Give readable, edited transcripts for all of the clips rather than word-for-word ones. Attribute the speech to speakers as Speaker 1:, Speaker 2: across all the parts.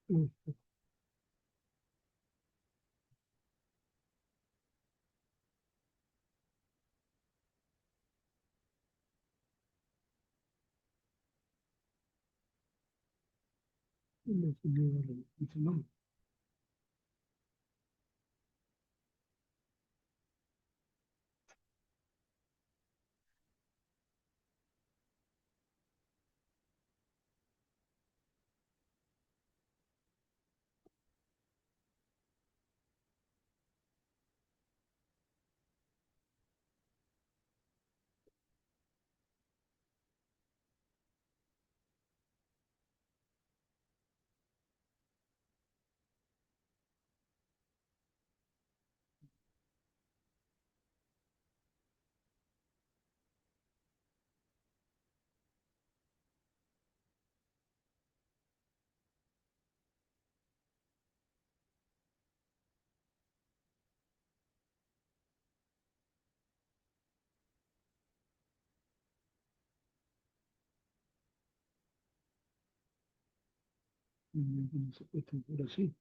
Speaker 1: Mm, no. No se puede por así.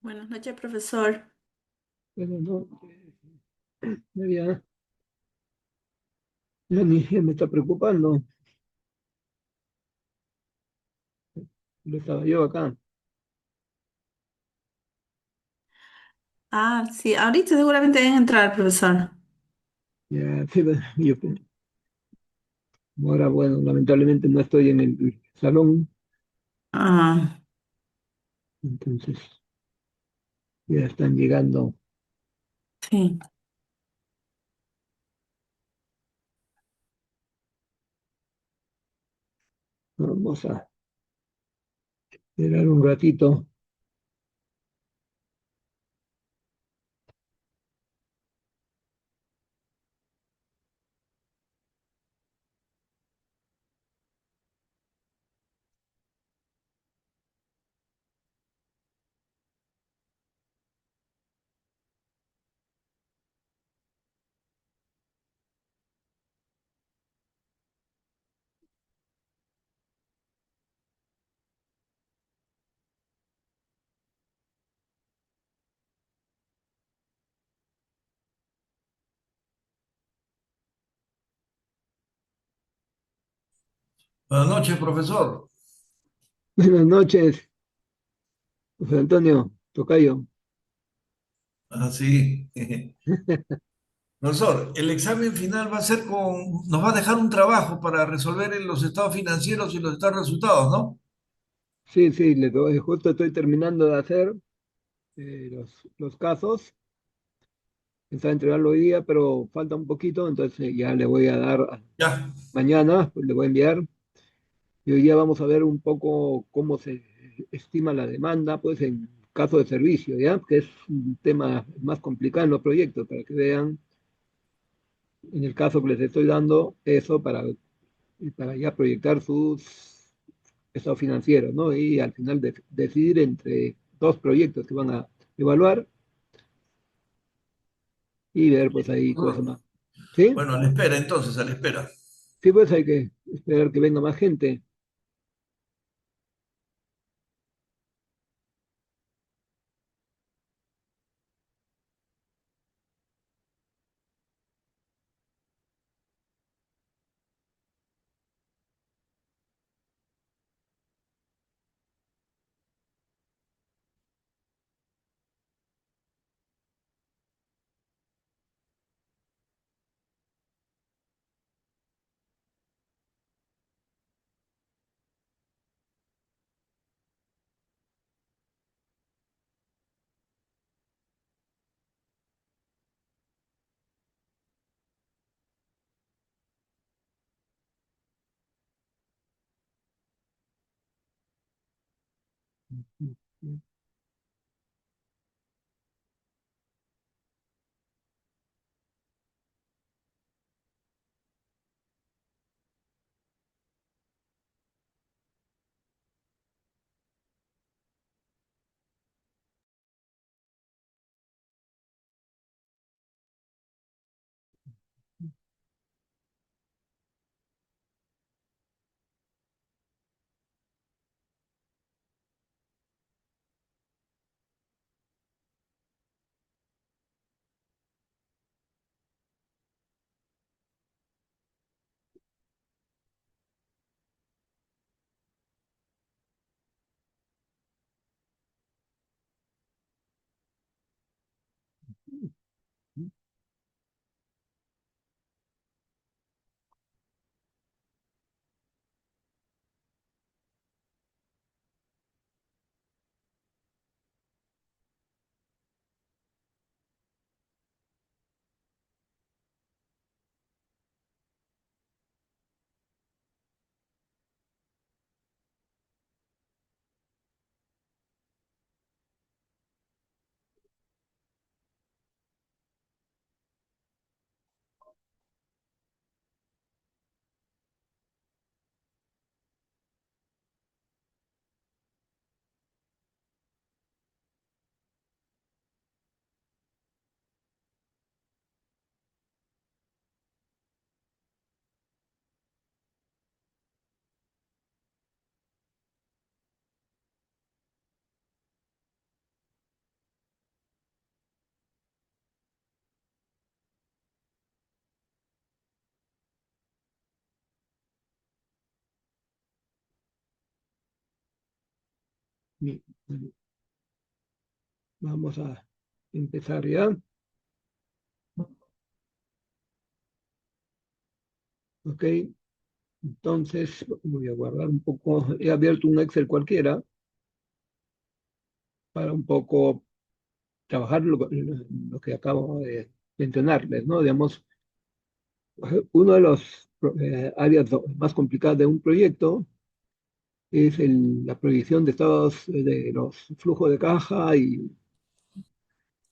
Speaker 2: Buenas noches, profesor.
Speaker 1: Pero no, ya, ya me está preocupando. Lo estaba yo acá.
Speaker 2: Ah, sí, ahorita seguramente deben entrar, profesor.
Speaker 1: Ya, sí, ahora, bueno, lamentablemente no estoy en el salón,
Speaker 2: Ah,
Speaker 1: entonces ya están llegando.
Speaker 2: sí.
Speaker 1: Vamos a esperar un ratito.
Speaker 3: Buenas noches, profesor.
Speaker 1: Buenas noches, José Antonio, tocayo.
Speaker 3: Ah, sí. Profesor, el examen final va a ser nos va a dejar un trabajo para resolver los estados financieros y los estados de resultados, ¿no?
Speaker 1: Sí, sí, justo estoy terminando de hacer los casos. Pensaba entregarlo hoy día, pero falta un poquito, entonces ya le voy a dar
Speaker 3: Ya.
Speaker 1: mañana, pues le voy a enviar. Y hoy día vamos a ver un poco cómo se estima la demanda, pues en caso de servicio, ¿ya? Que es un tema más complicado en los proyectos, para que vean, en el caso que les estoy dando, eso para ya proyectar sus estados financieros, ¿no? Y al final decidir entre dos proyectos que van a evaluar y ver, pues ahí cosas
Speaker 3: Profesor.
Speaker 1: más. ¿Sí?
Speaker 3: Bueno, a la espera entonces, a la espera.
Speaker 1: Sí, pues hay que esperar que venga más gente. Bien, bueno, vamos a empezar ya. Ok, entonces voy a guardar un poco. He abierto un Excel cualquiera para un poco trabajar lo que acabo de mencionarles, ¿no? Digamos, uno de los áreas más complicadas de un proyecto es la proyección de estados de los flujos de caja y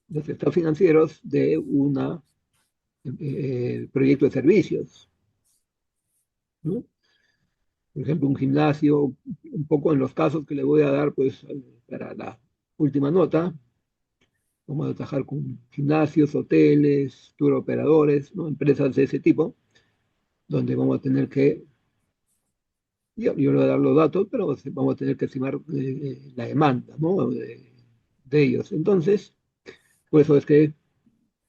Speaker 1: los estados financieros de un proyecto de servicios, ¿no? Por ejemplo, un gimnasio, un poco en los casos que le voy a dar, pues, para la última nota, vamos a trabajar con gimnasios, hoteles, tour operadores, ¿no? Empresas de ese tipo, donde vamos a tener que, yo le voy a dar los datos, pero vamos a tener que estimar la demanda, ¿no? De ellos. Entonces, por eso es que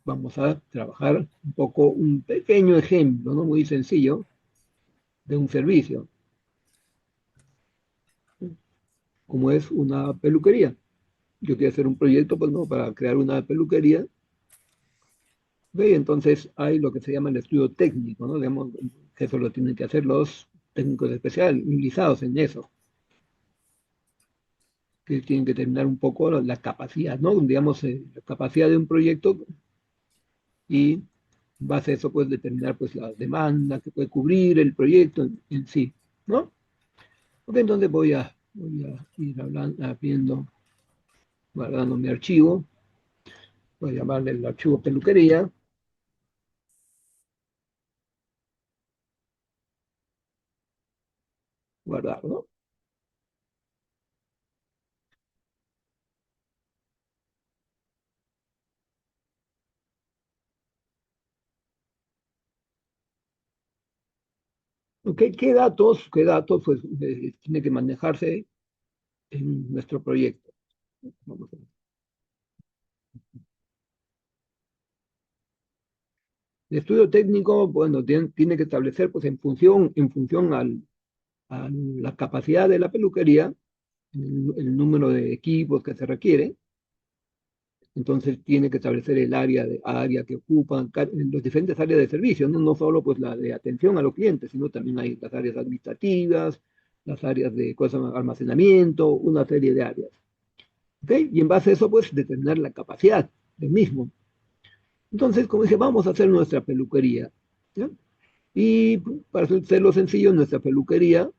Speaker 1: vamos a trabajar un poco, un pequeño ejemplo, ¿no? Muy sencillo, de un servicio, como es una peluquería. Yo quiero hacer un proyecto, pues, ¿no? Para crear una peluquería. ¿Ve? Y entonces hay lo que se llama el estudio técnico, ¿no? Digamos, que eso lo tienen que hacer los técnicos especializados en eso, que tienen que determinar un poco la capacidad, ¿no? Digamos, la capacidad de un proyecto y en base a eso, pues, determinar, pues, la demanda que puede cubrir el proyecto en sí, ¿no? Ok, entonces voy a ir hablando, viendo, guardando mi archivo, voy a llamarle el archivo peluquería, guardar, ¿no? Ok, qué datos, pues, tiene que manejarse en nuestro proyecto? Vamos a ver. El estudio técnico, bueno, tiene que establecer, pues, en función a la capacidad de la peluquería, el número de equipos que se requiere. Entonces tiene que establecer el área que ocupan los diferentes áreas de servicio, ¿no? No solo, pues, la de atención a los clientes, sino también hay las áreas administrativas, las áreas de cosas, almacenamiento, una serie de áreas. ¿Ok? Y en base a eso, pues, determinar la capacidad del mismo. Entonces, como dije, vamos a hacer nuestra peluquería, ¿no? Y para hacerlo sencillo, nuestra peluquería,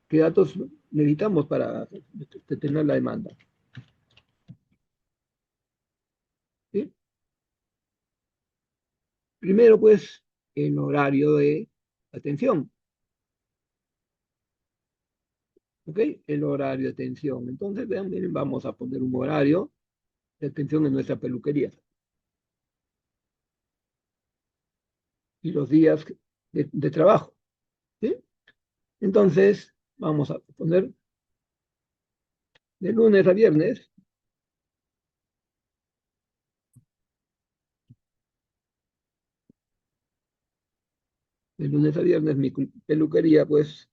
Speaker 1: ¿qué datos? necesitamos para detener la demanda. ¿Sí? Primero, pues, el horario de atención. ¿Ok? El horario de atención. Entonces, vean, miren, vamos a poner un horario de atención en nuestra peluquería. Y los días de trabajo. ¿Sí? Entonces, vamos a poner de lunes a viernes. De lunes a viernes mi peluquería, pues,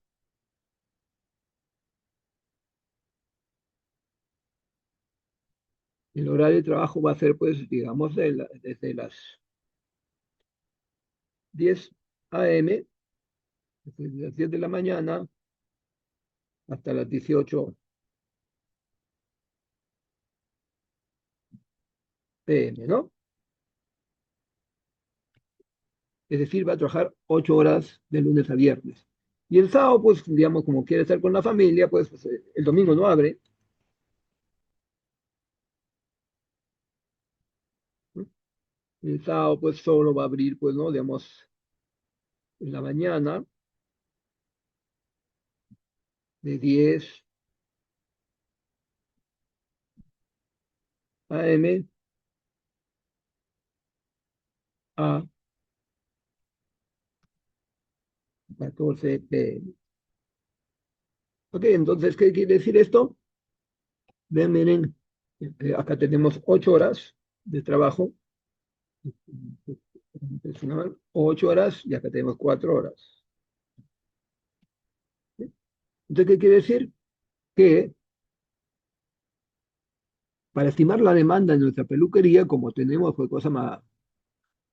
Speaker 1: el horario de trabajo va a ser, pues, digamos, desde las 10 a.m., desde las 10 de la mañana hasta las 18 p.m., ¿no? Es decir, va a trabajar 8 horas de lunes a viernes. Y el sábado, pues, digamos, como quiere estar con la familia, pues, el domingo no abre, ¿no? El sábado, pues, solo va a abrir, pues, ¿no? Digamos, en la mañana, de 10 a.m. a 14 p.m. Ok, entonces, ¿qué quiere decir esto? Vean, miren, acá tenemos 8 horas de trabajo, 8 horas, y acá tenemos 4 horas. ¿Sí? Entonces, ¿qué quiere decir? Que para estimar la demanda en nuestra peluquería, como tenemos pues,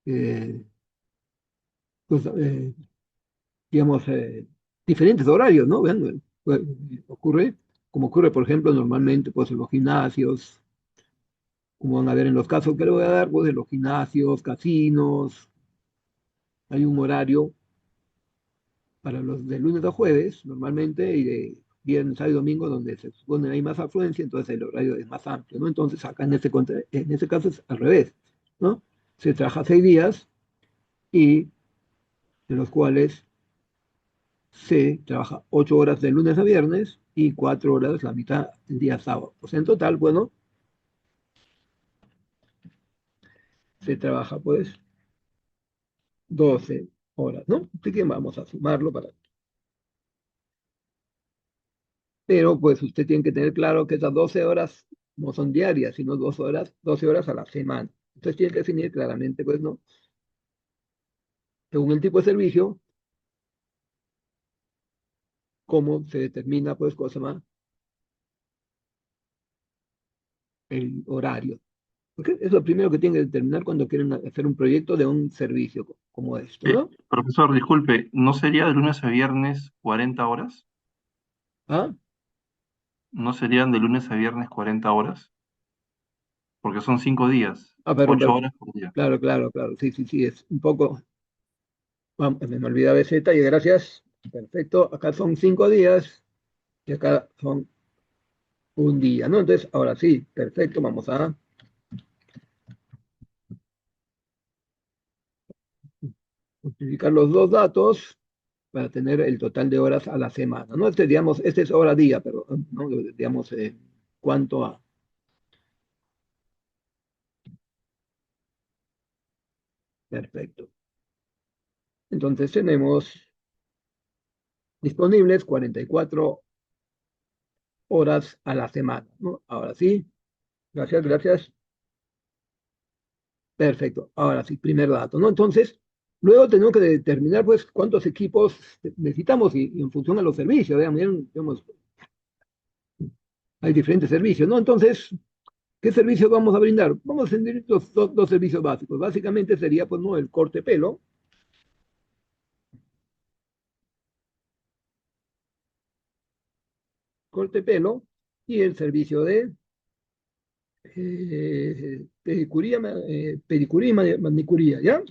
Speaker 1: eh, pues, digamos, diferentes horarios, ¿no? Vean, ocurre, como ocurre, por ejemplo, normalmente pues, en los gimnasios, como van a ver en los casos que le voy a dar, pues en los gimnasios, casinos, hay un horario para los de lunes a jueves, normalmente, y de viernes, sábado y domingo, donde se supone hay más afluencia, entonces el horario es más amplio, ¿no? Entonces, acá en ese caso es al revés, ¿no? Se trabaja 6 días y de los cuales se trabaja 8 horas de lunes a viernes y 4 horas la mitad el día sábado. O sea, en total, bueno, se trabaja pues 12 horas, ¿no? Así que vamos a sumarlo para... Pero pues usted tiene que tener claro que esas 12 horas no son diarias, sino 12 horas a la semana. Entonces tiene que definir claramente, pues, ¿no? Según el tipo de servicio, cómo se determina, pues, cosa más, el horario. Porque es lo primero que tienen que determinar cuando quieren hacer un proyecto de un servicio como esto, ¿no?
Speaker 4: Profesor, disculpe, ¿no sería de lunes a viernes 40 horas?
Speaker 1: ¿Ah?
Speaker 4: ¿No serían de lunes a viernes 40 horas? Porque son 5 días,
Speaker 1: Ah, perdón,
Speaker 4: 8
Speaker 1: perdón.
Speaker 4: horas por día.
Speaker 1: Claro, claro, claro. Sí, sí, sí, es un poco. Vamos, me olvidaba ese detalle, gracias. Perfecto. Acá son 5 días y acá son un día, ¿no? Entonces, ahora sí, perfecto. Vamos a multiplicar los dos datos para tener el total de horas a la semana, ¿no? Digamos, este es hora día, pero, ¿no? Digamos, cuánto a. Perfecto. Entonces, tenemos disponibles 44 horas a la semana, ¿no? Ahora sí, gracias, gracias. Perfecto. Ahora sí, primer dato, ¿no? Entonces, luego tenemos que determinar, pues, cuántos equipos necesitamos y en función a los servicios, digamos, hay diferentes servicios, ¿no? Entonces, ¿qué servicios vamos a brindar? Vamos a tener los dos servicios básicos. Básicamente sería, pues, ¿no? El corte pelo, y el servicio de pedicuría y manicuría, ¿ya?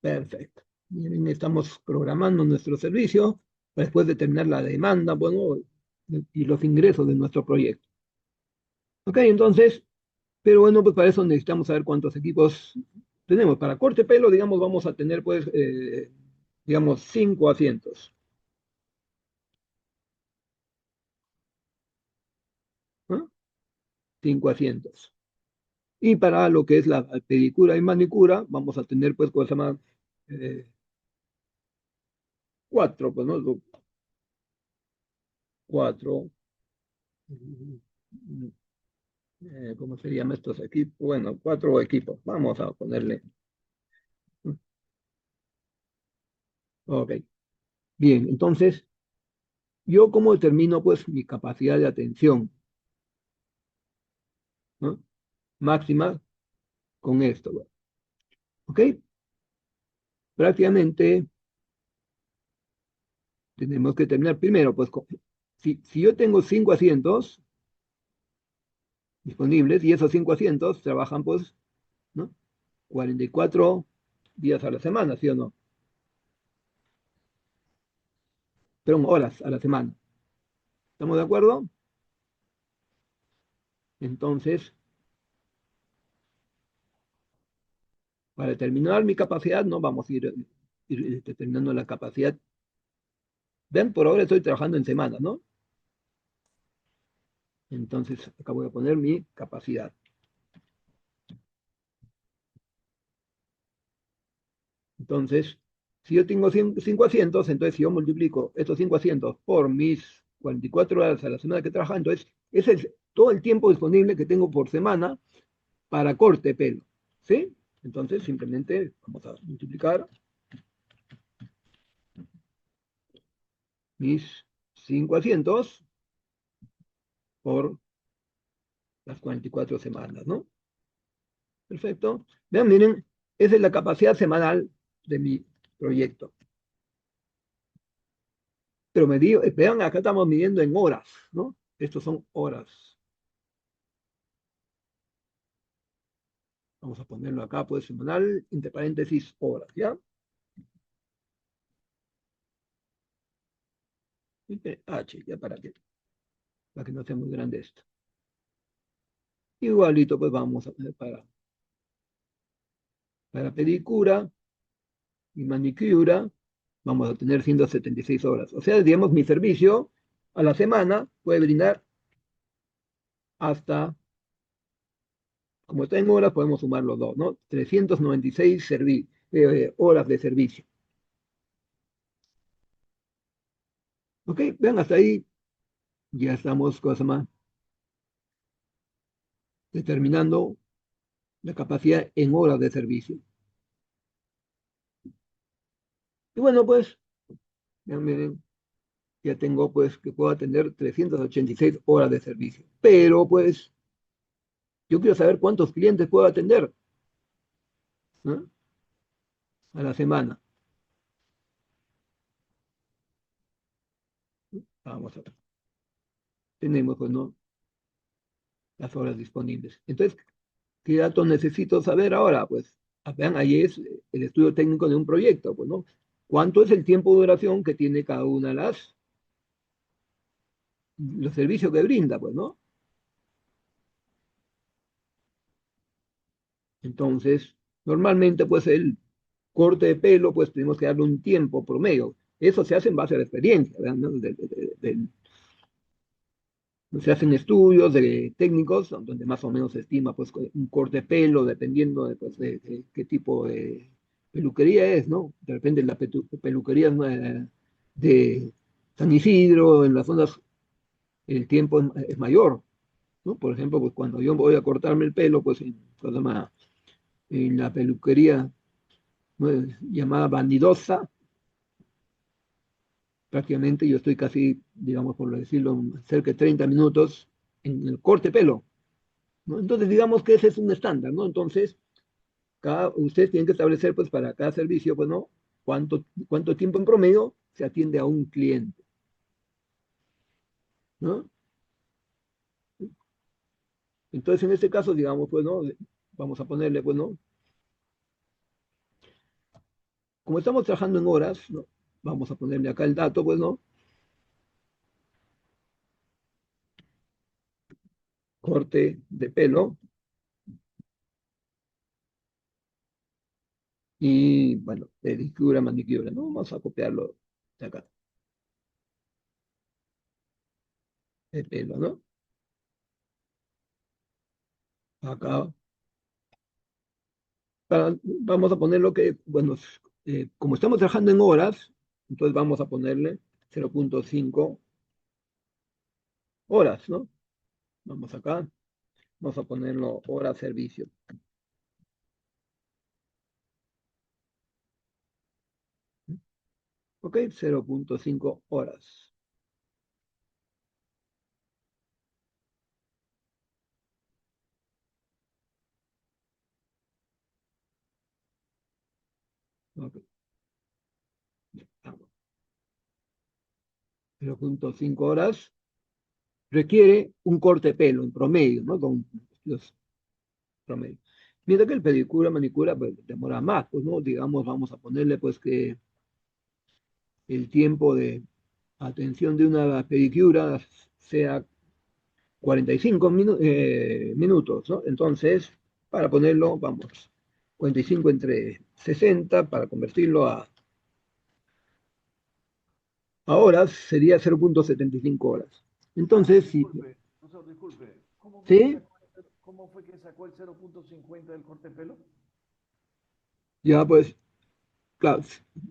Speaker 1: Perfecto. Miren, estamos programando nuestro servicio para después determinar la demanda, bueno, y los ingresos de nuestro proyecto. Ok, entonces, pero bueno, pues para eso necesitamos saber cuántos equipos tenemos. Para corte pelo, digamos, vamos a tener, pues, digamos, 5 asientos. ¿No? 5 asientos. Y para lo que es la pedicura y manicura, vamos a tener, pues, cosa más, 4, pues, ¿no? 4. ¿Cómo se llaman estos equipos? Bueno, 4 equipos. Vamos a ponerle. Ok. Bien, entonces, ¿yo cómo determino, pues, mi capacidad de atención? ¿No? Máxima con esto. ¿Va? ¿Ok? Prácticamente tenemos que terminar primero, pues, si yo tengo 5 asientos disponibles y esos 5 asientos trabajan, pues, ¿no? 44 días a la semana, ¿sí o no? Perdón, horas a la semana. ¿Estamos de acuerdo? Entonces, para determinar mi capacidad, no vamos a ir determinando la capacidad. Ven, por ahora estoy trabajando en semana, ¿no? Entonces, acá voy a poner mi capacidad. Entonces, si yo tengo 5 asientos, entonces si yo multiplico estos 5 asientos por mis 44 horas a la semana que trabajo, entonces ese es todo el tiempo disponible que tengo por semana para corte de pelo. ¿Sí? Entonces, simplemente vamos a multiplicar mis 5 asientos por las 44 semanas, ¿no? Perfecto. Vean, miren, esa es la capacidad semanal de mi proyecto. Pero vean, acá estamos midiendo en horas, ¿no? Estos son horas. Vamos a ponerlo acá, pues semanal, entre paréntesis, horas, ¿ya? H, ya para que no sea muy grande esto. Igualito, pues vamos a poner para pedicura y manicura, vamos a tener 176 horas. O sea, digamos, mi servicio a la semana puede brindar hasta, como está en horas, podemos sumar los dos, ¿no? 396 horas de servicio. Ok, vean, hasta ahí ya estamos, cosa más, determinando la capacidad en horas de servicio. Y bueno, pues, ya miren, ya tengo pues que puedo atender 386 horas de servicio. Pero pues, yo quiero saber cuántos clientes puedo atender, ¿no? A la semana. Vamos a ver. Tenemos, pues, ¿no? Las horas disponibles. Entonces, ¿qué datos necesito saber ahora? Pues, vean, ahí es el estudio técnico de un proyecto, pues, ¿no? ¿Cuánto es el tiempo de duración que tiene cada una de los servicios que brinda, pues, ¿no? Entonces, normalmente, pues, el corte de pelo, pues, tenemos que darle un tiempo promedio. Eso se hace en base a la experiencia, ¿verdad? ¿No? Se hacen estudios de técnicos donde más o menos se estima pues un corte de pelo dependiendo pues, de qué tipo de peluquería es, ¿no? De repente la peluquería de San Isidro, en las zonas, el tiempo es mayor, ¿no? Por ejemplo, pues cuando yo voy a cortarme el pelo, pues se llama, en la peluquería, ¿no? Llamada Bandidosa, prácticamente yo estoy casi, digamos, por decirlo, cerca de 30 minutos en el corte de pelo, ¿no? Entonces, digamos que ese es un estándar, ¿no? Entonces, ustedes tienen que establecer, pues, para cada servicio, pues, ¿no? ¿Cuánto tiempo en promedio se atiende a un cliente, ¿no? Entonces, en este caso, digamos, pues, ¿no? Vamos a ponerle, pues, ¿no? como estamos trabajando en horas, ¿no? Vamos a ponerle acá el dato, pues, ¿no? Corte de pelo y, bueno, pedicura, manicura, ¿no? Vamos a copiarlo de acá, de pelo, ¿no? Acá, vamos a poner lo que, bueno, como estamos trabajando en horas, entonces vamos a ponerle 0,5 horas, ¿no? Vamos acá, vamos a ponerlo hora servicio. Ok, 0,5 horas. Ok, vamos. 0,5 horas requiere un corte de pelo en promedio, ¿no? Con los promedios. Mientras que el pedicura, manicura, pues demora más, pues, ¿no? Digamos, vamos a ponerle, pues, que el tiempo de atención de una pedicura sea 45 minutos, ¿no? Entonces, para ponerlo, vamos, 45 entre 60, para convertirlo a horas, sería 0,75 horas. Entonces, si,
Speaker 3: Disculpe, profesor, disculpe.
Speaker 1: ¿sí?
Speaker 3: ¿Cómo fue que sacó el 0,50 del corte de pelo?
Speaker 1: Ya, pues, claro,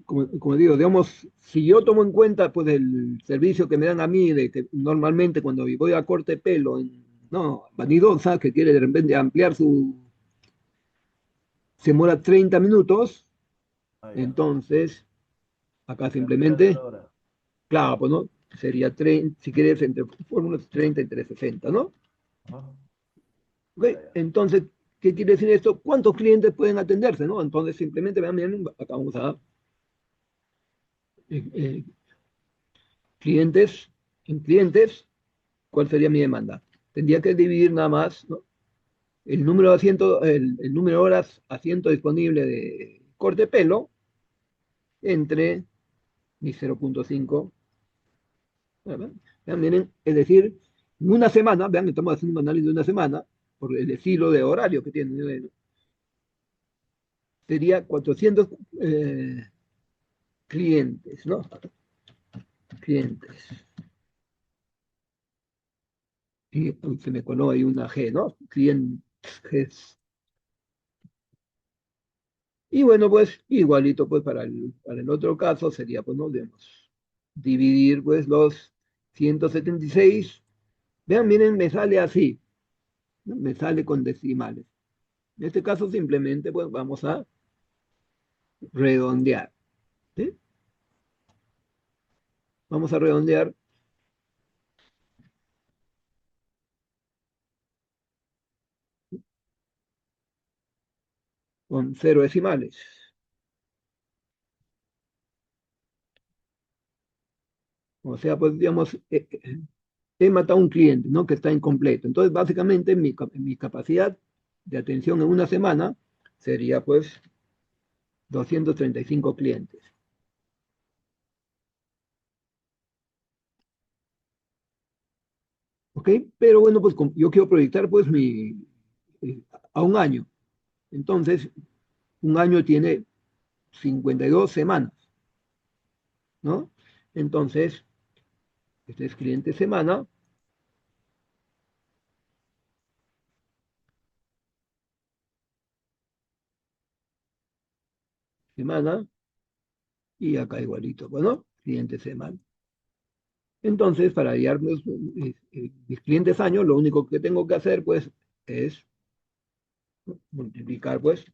Speaker 1: como digo, digamos, si yo tomo en cuenta pues el servicio que me dan a mí, de que normalmente cuando voy a corte de pelo, no, vanidosa, que quiere de repente ampliar se demora 30 minutos,
Speaker 3: Ah, ya.
Speaker 1: entonces acá
Speaker 3: La mitad de
Speaker 1: simplemente,
Speaker 3: la hora.
Speaker 1: claro, pues no, sería 30, si quieres, entre fórmulas 30 entre 60, ¿no?
Speaker 3: Ajá.
Speaker 1: Ok,
Speaker 3: Ya, ya.
Speaker 1: entonces, ¿qué quiere decir esto? ¿Cuántos clientes pueden atenderse, no? Entonces simplemente, vean bien, acá vamos a eh, eh, clientes, en clientes, ¿cuál sería mi demanda? Tendría que dividir nada más, ¿no? El número de asientos, el número de horas asiento disponible de corte de pelo entre mi 0,5. ¿Verdad? Vean, miren, es decir, en una semana, vean, estamos haciendo un análisis de una semana, por el estilo de horario que tiene, ¿no? Sería 400 clientes, ¿no? Clientes. Y uy, se me coló ahí una G, ¿no? Clientes. Y bueno, pues igualito pues para el otro caso sería, pues, ¿no? Digamos, dividir pues los 176. Vean, miren, me sale así, ¿no? Me sale con decimales. En este caso simplemente pues vamos a redondear, ¿sí? Vamos a redondear con 0 decimales. O sea, pues digamos, he matado a un cliente, ¿no? Que está incompleto. Entonces, básicamente mi capacidad de atención en una semana sería pues 235 clientes. ¿Ok? Pero bueno, pues yo quiero proyectar pues eh, a un año. Entonces, un año tiene 52 semanas, ¿no? Entonces, este es cliente semana, semana, y acá igualito, bueno, cliente semana. Entonces, para hallar mis clientes años, lo único que tengo que hacer pues es multiplicar pues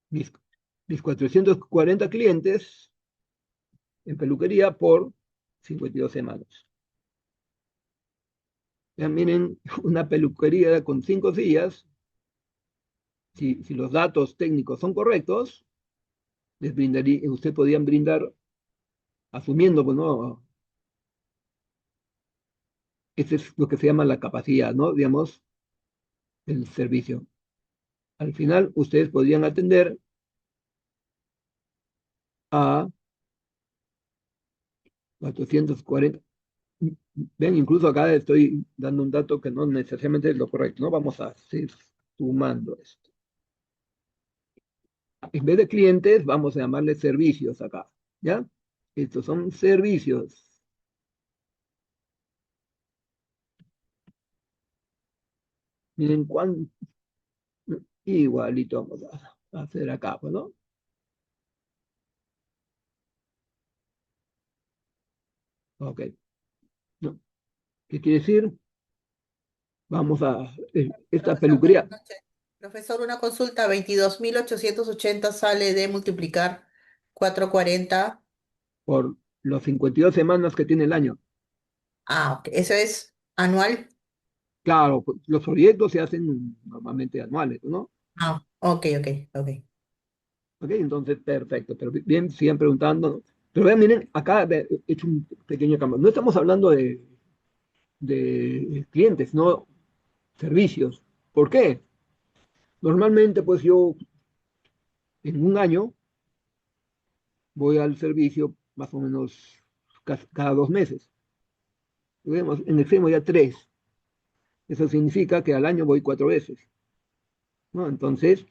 Speaker 1: mis, mis 440 clientes en peluquería por 52 semanas. Ya miren, una peluquería con 5 sillas, si los datos técnicos son correctos, usted podrían brindar, asumiendo, pues, ¿no? Ese es lo que se llama la capacidad, ¿no? Digamos, el servicio. Al final, ustedes podrían atender a 440. Ven, incluso acá estoy dando un dato que no necesariamente es lo correcto, ¿no? Vamos a seguir sumando esto. En vez de clientes, vamos a llamarle servicios acá, ¿ya? Estos son servicios. Miren cuán igualito vamos a hacer acá, pues, ¿no? Ok. ¿No? ¿Qué quiere decir? Vamos a esta
Speaker 5: Profesor, buenas
Speaker 1: peluquería
Speaker 5: noches. Profesor, una consulta, 22.880 sale de multiplicar 440.
Speaker 1: por las 52 semanas que tiene el año.
Speaker 5: Ah, ok. ¿Eso es anual?
Speaker 1: Claro, pues, los proyectos se hacen normalmente anuales, ¿no?
Speaker 5: Ah, ok, ok, ok.
Speaker 1: Ok, entonces, perfecto. Pero bien, sigan preguntando, ¿no? Pero vean, miren, acá he hecho un pequeño cambio. No estamos hablando de clientes, no servicios. ¿Por qué? Normalmente, pues yo en un año voy al servicio más o menos cada 2 meses. Vemos, en extremo ya 3. Eso significa que al año voy 4 veces, ¿no? Entonces,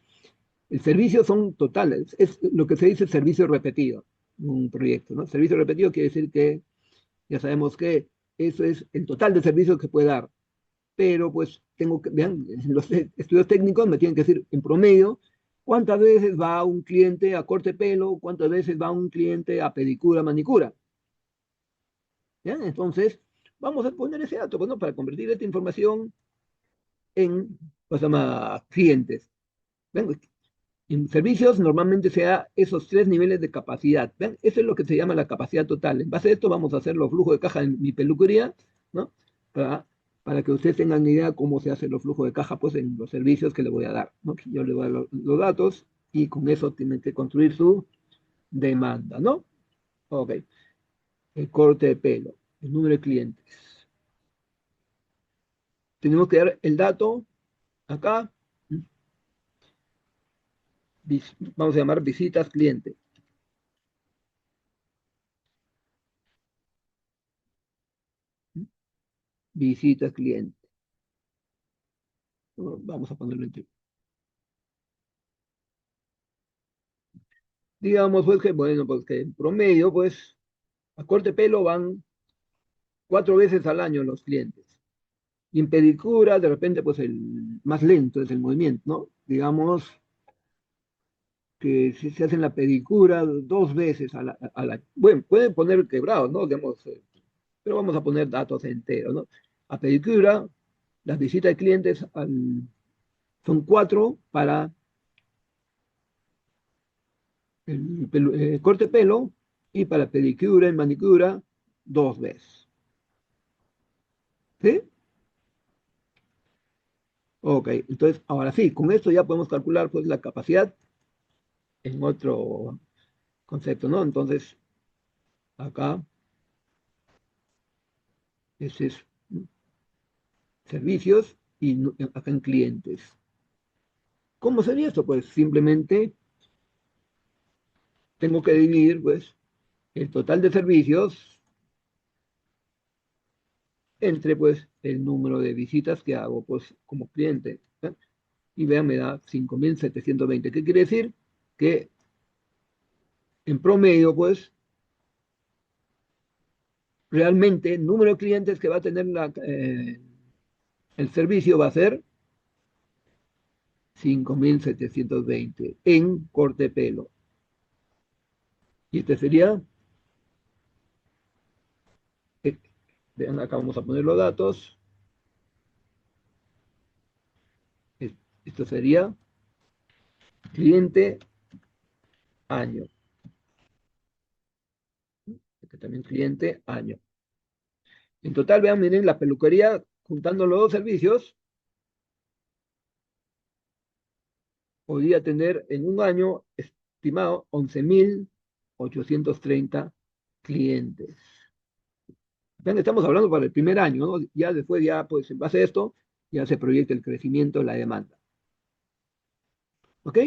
Speaker 1: el servicio son totales. Es lo que se dice servicio repetido, un proyecto, ¿no? Servicio repetido quiere decir que ya sabemos que eso es el total de servicios que puede dar. Pero pues tengo que, vean, en los estudios técnicos me tienen que decir en promedio cuántas veces va un cliente a corte de pelo, cuántas veces va un cliente a pedicura, manicura. ¿Ya? Entonces, vamos a poner ese dato, bueno, para convertir esta información en, pues, se llama, clientes. ¿Ven? En servicios normalmente se da esos 3 niveles de capacidad. ¿Ven? Eso es lo que se llama la capacidad total. En base a esto vamos a hacer los flujos de caja en mi peluquería, ¿no? Para, para que ustedes tengan idea cómo se hacen los flujos de caja, pues en los servicios que le voy a dar, ¿no? Yo le voy a dar los datos y con eso tienen que construir su demanda, ¿no? Ok. El corte de pelo, el número de clientes. Tenemos que dar el dato acá. Vamos a llamar visitas cliente. Visitas cliente. Vamos a ponerlo entre. Digamos, pues que, bueno, pues que en promedio, pues, a corte de pelo van 4 veces al año los clientes. Y en pedicura, de repente, pues el más lento es el movimiento, ¿no? Digamos que si se hacen la pedicura 2 veces al año. Bueno, pueden poner quebrados, ¿no? Digamos, pero vamos a poner datos enteros, ¿no? A pedicura, las visitas de clientes son 4 para el corte de pelo y para pedicura y manicura 2 veces. ¿Sí? Ok, entonces ahora sí, con esto ya podemos calcular pues la capacidad en otro concepto, ¿no? Entonces, acá, ese es servicios y acá en clientes. ¿Cómo sería esto? Pues simplemente tengo que dividir pues el total de servicios entre pues el número de visitas que hago pues como cliente. ¿Eh? Y vean, me da 5.720. ¿Qué quiere decir? Que en promedio pues realmente el número de clientes que va a tener el servicio va a ser 5.720 en corte de pelo. Y este sería, eh, vean, acá vamos a poner los datos. Esto sería cliente año. Este también cliente año. En total, vean, miren, la peluquería, juntando los dos servicios, podría tener en un año estimado 11.830 clientes. Vean, estamos hablando para el primer año, ¿no? Ya después, ya, pues en base a esto, ya se proyecta el crecimiento de la demanda. ¿Ok?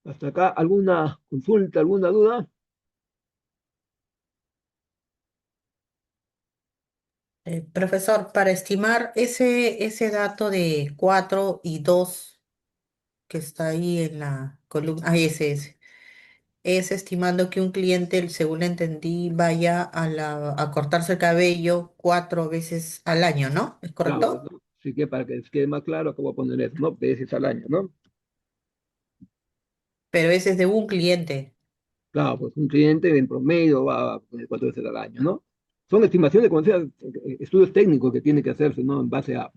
Speaker 1: Hasta acá, ¿alguna consulta, alguna duda?
Speaker 5: Profesor, para estimar ese dato de 4 y 2 que está ahí en la columna, es estimando que un cliente, según entendí, vaya a cortarse el cabello 4 veces al año, ¿no? ¿Es
Speaker 1: Claro, pues,
Speaker 5: correcto?
Speaker 1: ¿no? Así que para que les quede más claro, acabo de poner eso, ¿no? Veces al año, ¿no?
Speaker 5: Pero ese es de un cliente.
Speaker 1: Claro, pues un cliente en promedio va a poner 4 veces al año, ¿no? Son estimaciones, como sea, estudios técnicos que tienen que hacerse, ¿no? En base a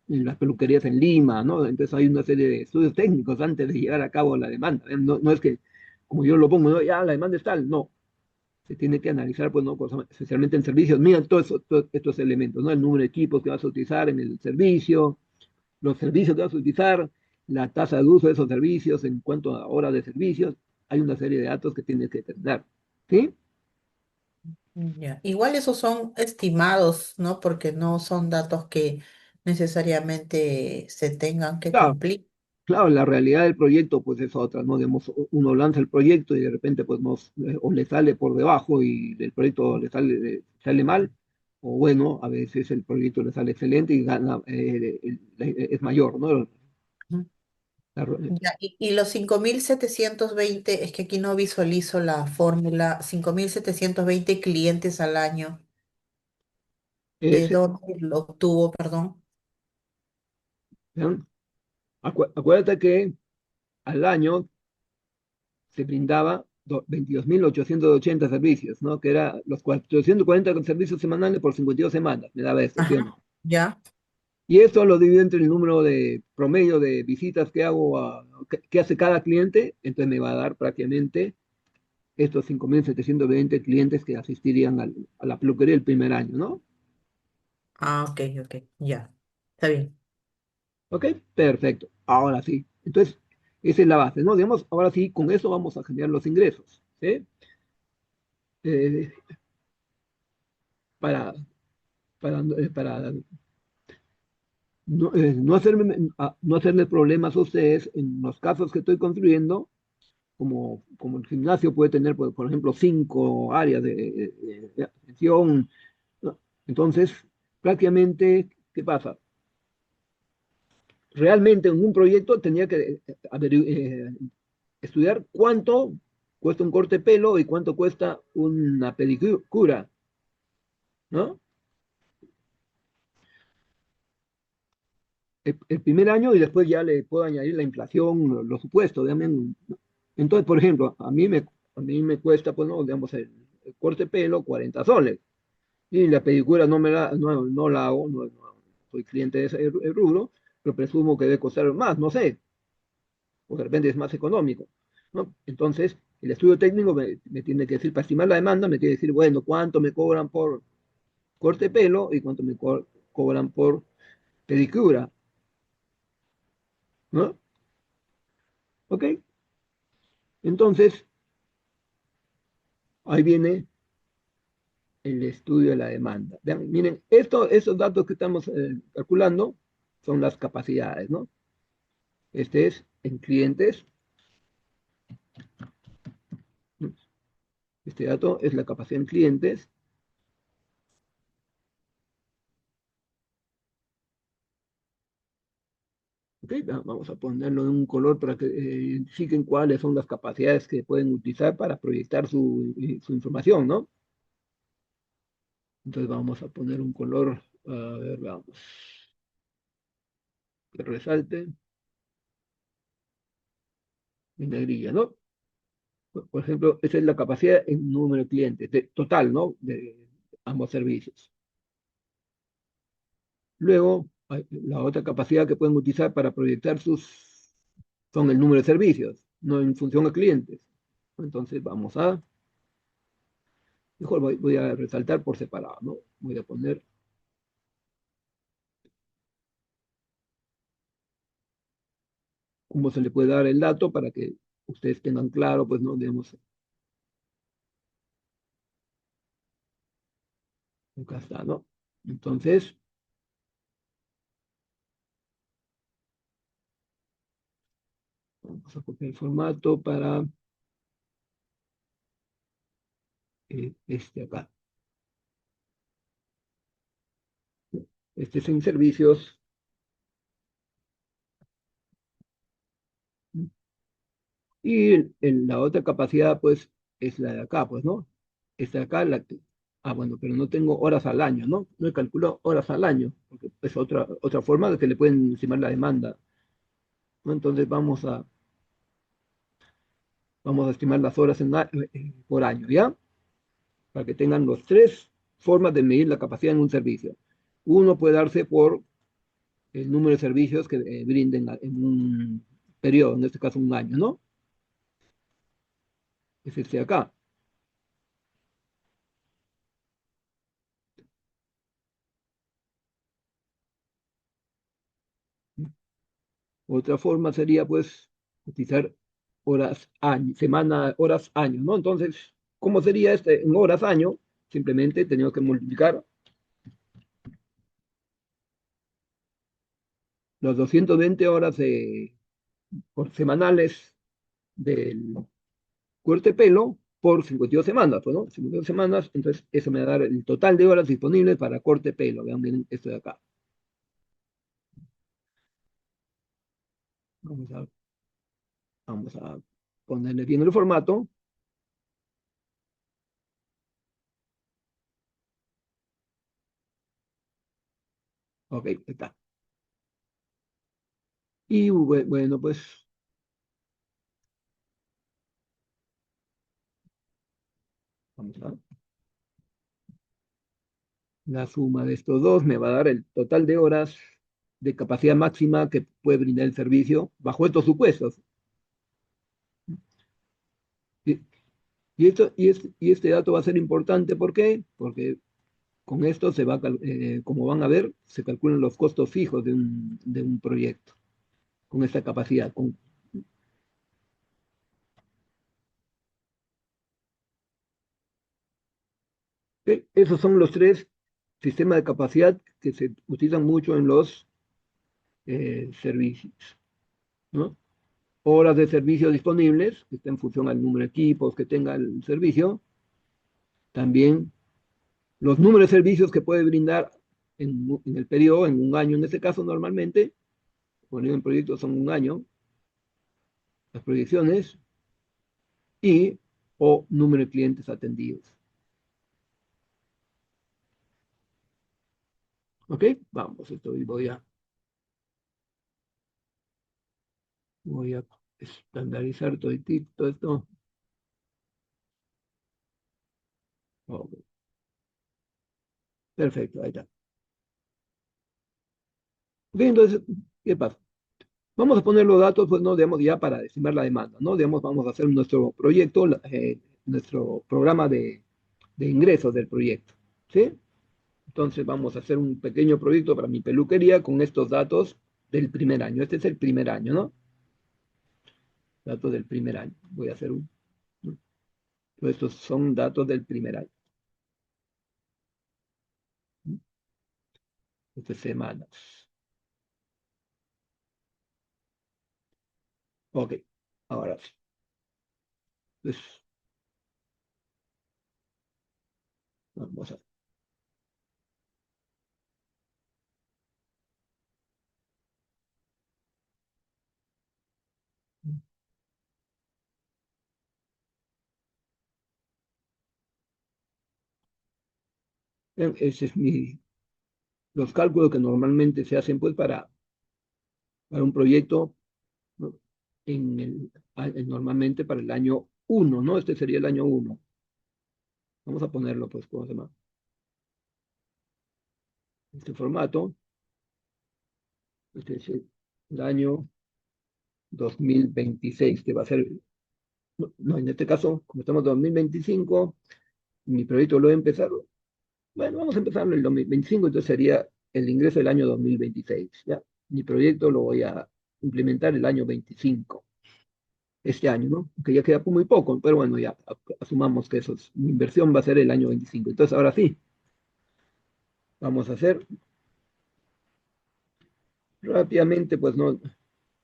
Speaker 1: en las peluquerías en Lima, ¿no? Entonces hay una serie de estudios técnicos antes de llegar a cabo la demanda. No, no es que, como yo lo pongo, ¿no? Ya la demanda es tal, no. Se tiene que analizar, pues, ¿no? Especialmente en servicios, mira todos estos elementos, ¿no? El número de equipos que vas a utilizar en el servicio, los servicios que vas a utilizar, la tasa de uso de esos servicios en cuanto a horas de servicios, hay una serie de datos que tienes que tener, ¿sí?
Speaker 5: Ya. Igual esos son estimados, ¿no? Porque no son datos que necesariamente se tengan que
Speaker 1: Claro,
Speaker 5: cumplir.
Speaker 1: claro, la realidad del proyecto pues es otra, ¿no? Digamos, uno lanza el proyecto y de repente pues o le sale por debajo y el proyecto sale mal, o bueno, a veces el proyecto le sale excelente y gana, es mayor, ¿no?
Speaker 5: Ujú.
Speaker 1: La-
Speaker 5: Ya, y los 5.720 es que aquí no visualizo la fórmula, 5.720 clientes al año, ¿de
Speaker 1: es,
Speaker 5: dónde lo obtuvo, perdón?
Speaker 1: ¿vean? Acuérdate que al año se brindaba 22.880 servicios, ¿no? Que era los 440 servicios semanales por 52 semanas, me daba eso, ¿sí o no?
Speaker 5: Ajá, ya.
Speaker 1: Y esto lo divido entre el número de promedio de visitas que hago, que hace cada cliente, entonces me va a dar prácticamente estos 5.720 clientes que asistirían a la peluquería el primer año, ¿no?
Speaker 5: Ah, ok, ok, ya. Está bien.
Speaker 1: ¿Ok? Perfecto. Ahora sí. Entonces, esa es la base, ¿no? Digamos, ahora sí, con eso vamos a generar los ingresos, ¿sí? Eh, para, para no hacerle problemas a ustedes en los casos que estoy construyendo, como el gimnasio puede tener, por ejemplo, 5 áreas de atención, ¿no? Entonces, prácticamente, ¿qué pasa? Realmente en un proyecto tenía que estudiar cuánto cuesta un corte de pelo y cuánto cuesta una pedicura, ¿no? El primer año y después ya le puedo añadir la inflación, los supuestos, digamos. Entonces, por ejemplo, a mí me cuesta, pues, no, digamos, el corte de pelo 40 soles. Y la pedicura no la hago, no soy cliente de ese rubro, pero presumo que debe costar más, no sé, o de repente es más económico, ¿no? Entonces, el estudio técnico me tiene que decir, para estimar la demanda, me tiene que decir, bueno, cuánto me cobran por corte de pelo y cuánto me cobran por pedicura, ¿no? ¿Ok? Entonces, ahí viene el estudio de la demanda. Vean, miren, esos datos que estamos calculando son las capacidades, ¿no? Este es en clientes. Este dato es la capacidad en clientes. ¿Ok? Vamos a ponerlo en un color para que identifiquen cuáles son las capacidades que pueden utilizar para proyectar su información, ¿no? Entonces vamos a poner un color, a ver, vamos, que resalte, en negrilla, ¿no? Por ejemplo, esa es la capacidad en número de clientes, total, ¿no? De ambos servicios. Luego, la otra capacidad que pueden utilizar para proyectar son el número de servicios, no en función a clientes. Entonces mejor voy a resaltar por separado, ¿no? Voy a poner cómo se le puede dar el dato para que ustedes tengan claro, pues, ¿no? Digamos, Acá está, ¿no? Entonces, vamos a copiar el formato para este acá. Este es en servicios. Y la otra capacidad, pues, es la de acá, pues, ¿no? Esta de acá, bueno, pero no tengo horas al año, ¿no? No calculo horas al año, porque es otra forma de que le pueden estimar la demanda, ¿no? Entonces vamos a estimar las horas por año, ¿ya? Para que tengan los tres formas de medir la capacidad en un servicio. Uno puede darse por el número de servicios que brinden en un periodo, en este caso un año, ¿no? Es este de acá. Otra forma sería, pues, utilizar horas año, semana, horas año, ¿no? Entonces, ¿cómo sería este en horas año? Simplemente tenemos que multiplicar las 220 horas por semanales del corte de pelo por 52 semanas, pues, ¿no? 52 semanas, entonces eso me va a dar el total de horas disponibles para corte de pelo. Vean bien esto de acá. Vamos a, vamos a ponerle bien el formato. Ok, ahí está. Y bueno, pues vamos a la suma de estos dos me va a dar el total de horas de capacidad máxima que puede brindar el servicio bajo estos supuestos. Y, y este dato va a ser importante, ¿por qué? Porque con esto como van a ver, se calculan los costos fijos de un proyecto, con esta capacidad. Esos son los tres sistemas de capacidad que se utilizan mucho en los servicios, ¿no? Horas de servicio disponibles, que está en función al número de equipos que tenga el servicio. También los números de servicios que puede brindar en el periodo, en un año en este caso normalmente, poniendo en proyectos son un año, las proyecciones, y o número de clientes atendidos. ¿Ok? Vamos, voy a estandarizar todo esto. Ok, perfecto, ahí está. Ok, entonces, ¿qué pasa? Vamos a poner los datos, pues, ¿no? Digamos, ya para estimar la demanda, ¿no? Digamos, vamos a hacer nuestro proyecto, nuestro programa de ingresos del proyecto, ¿sí? Entonces vamos a hacer un pequeño proyecto para mi peluquería con estos datos del primer año. Este es el primer año, ¿no? Datos del primer año. Voy a hacer ¿no? Pues estos son datos del primer año. ¿No? Estas semanas. Ok, ahora sí. Pues vamos a... Ese es los cálculos que normalmente se hacen, pues, para un proyecto, ¿no? Normalmente para el año uno, ¿no? Este sería el año uno. Vamos a ponerlo, pues, ¿cómo se llama? Este formato. Este es el año 2026, que va a ser, no, no, en este caso, como estamos en 2025, mi proyecto lo he empezado, bueno, vamos a empezarlo en el 2025, entonces sería el ingreso del año 2026, ¿ya? Mi proyecto lo voy a implementar el año 25, este año, ¿no? Que ya queda muy poco, pero bueno, ya asumamos que mi inversión va a ser el año 25. Entonces, ahora sí, Vamos a hacer rápidamente, pues, no,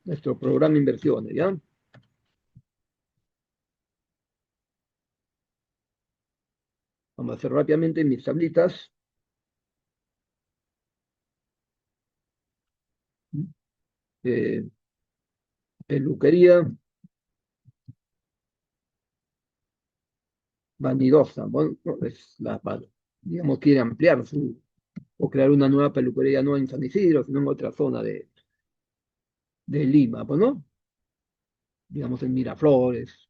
Speaker 1: nuestro programa de inversiones, ¿ya? Vamos a hacer rápidamente mis tablitas. Eh, Peluquería vanidosa. Bueno, no, es digamos, quiere ampliar o crear una nueva peluquería no en San Isidro, sino en otra zona de Lima, pues, ¿no? Digamos en Miraflores.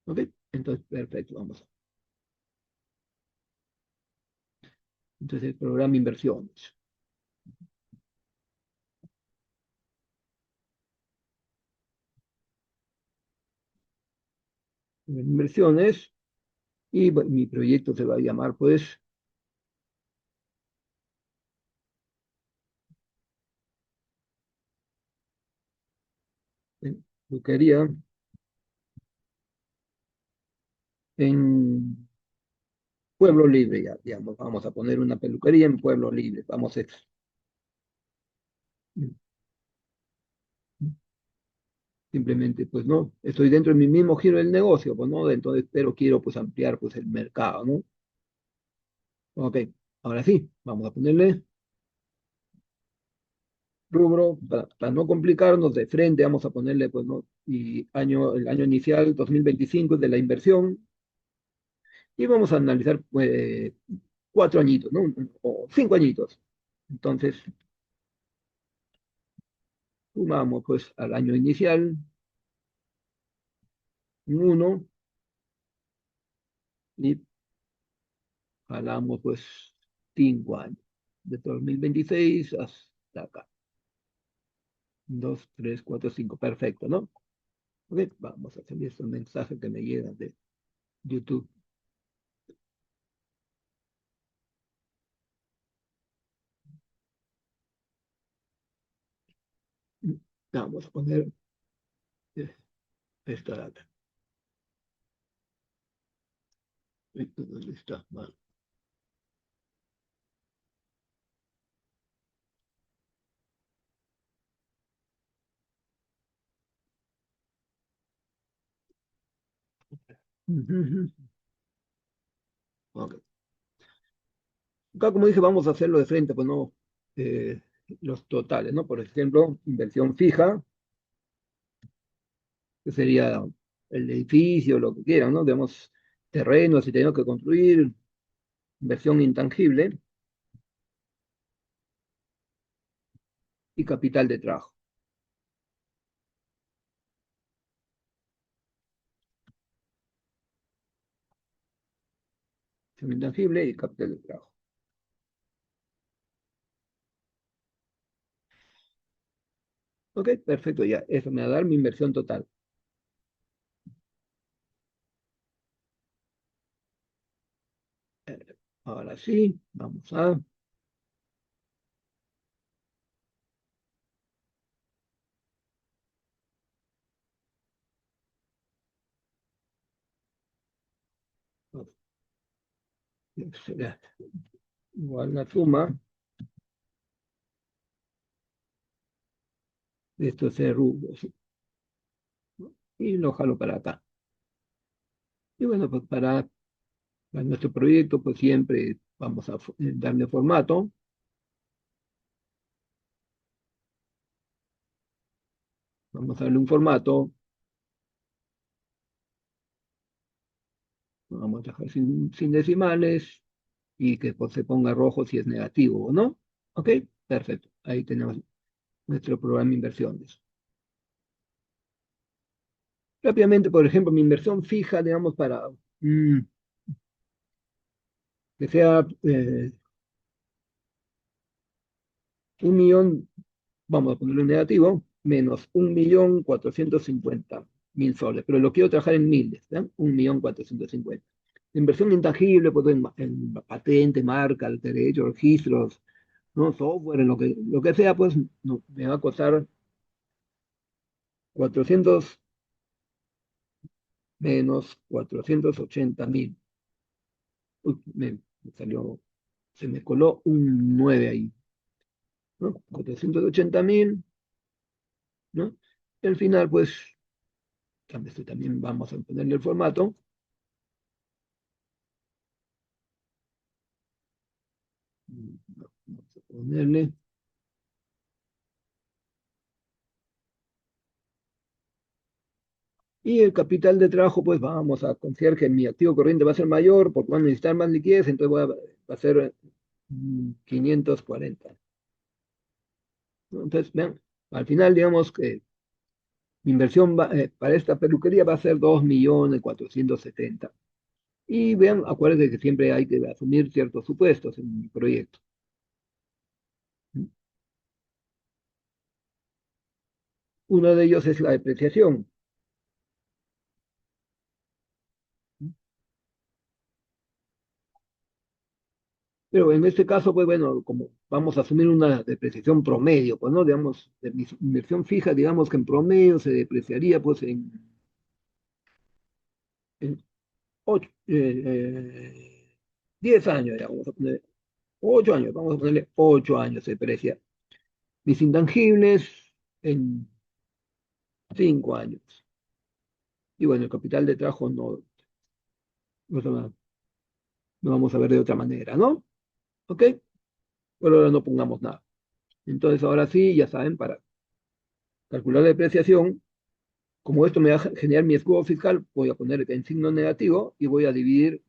Speaker 1: ¿Ok? Entonces, perfecto, vamos. Entonces, el programa inversiones. Inversiones. Y bueno, mi proyecto se va a llamar, pues, peluquería en Pueblo Libre, ya, digamos. Vamos a poner una peluquería en Pueblo Libre. Vamos a simplemente, pues no, estoy dentro de mi mismo giro del negocio, pues no, entonces, pero quiero pues ampliar pues el mercado, ¿no? Ok, ahora sí, vamos a ponerle rubro, para no complicarnos de frente, vamos a ponerle pues no, y el año inicial 2025 de la inversión, y vamos a analizar pues 4 añitos, ¿no? O 5 añitos. Entonces, sumamos pues al año inicial, un 1, y jalamos pues 5 años, de 2026 hasta acá. 2, 3, 4, 5. Perfecto, ¿no? Ok, vamos a salir estos mensajes que me llegan de YouTube. Vamos a poner eh, esta data. ¿Dónde está? Vale. Ujú. Ok. Acá, como dije, vamos a hacerlo de frente, pues no eh, los totales, ¿no? Por ejemplo, inversión fija, que sería el edificio, lo que quieran, ¿no? Digamos, terrenos, si tenemos que construir, inversión intangible y capital de trabajo. Inversión intangible y capital de trabajo. Ok, perfecto, ya. Eso me va a dar mi inversión total. Ahora sí, vamos a será igual la suma de estos rubros y lo jalo para acá. Y bueno, pues para nuestro proyecto, pues siempre vamos a darle formato. Vamos a darle un formato. Vamos a dejar sin decimales y que pues, se ponga rojo si es negativo o no. Ok, perfecto. Ahí tenemos nuestro programa de inversiones. Rápidamente, por ejemplo, mi inversión fija, digamos, para que sea 1 millón, vamos a ponerlo en negativo, menos 1.450.000 soles, pero lo quiero trabajar en miles, ¿ya? 1.450.000. Inversión intangible, pues en patente, marca, derecho, registros, ¿no? Software, en lo que sea, pues no, me va a costar 400 menos 480.000. Uy, Se me coló un 9 ahí, ¿no? 480.000, ¿no? Y al final, pues, esto también vamos a ponerle el formato. Vamos a ponerle. Y el capital de trabajo, pues vamos a considerar que mi activo corriente va a ser mayor, porque van a necesitar más liquidez, entonces va a ser 540. ¿No? Entonces, vean, al final, digamos que mi inversión para esta peluquería va a ser 2.470.000. Y vean, acuérdense que siempre hay que asumir ciertos supuestos en mi proyecto. Uno de ellos es la depreciación. Pero en este caso, pues bueno, como vamos a asumir una depreciación promedio, pues no, digamos, de mi inversión fija, digamos que en promedio se depreciaría pues en 10 años, ya, vamos a poner 8 años, vamos a ponerle 8 años se deprecia. Mis intangibles en 5 años. Y bueno, el capital de trabajo no vamos a ver de otra manera, ¿no? ¿Ok? Pero ahora no pongamos nada. Entonces, ahora sí, ya saben, para calcular la depreciación, como esto me va a generar mi escudo fiscal, voy a poner en signo negativo y voy a dividir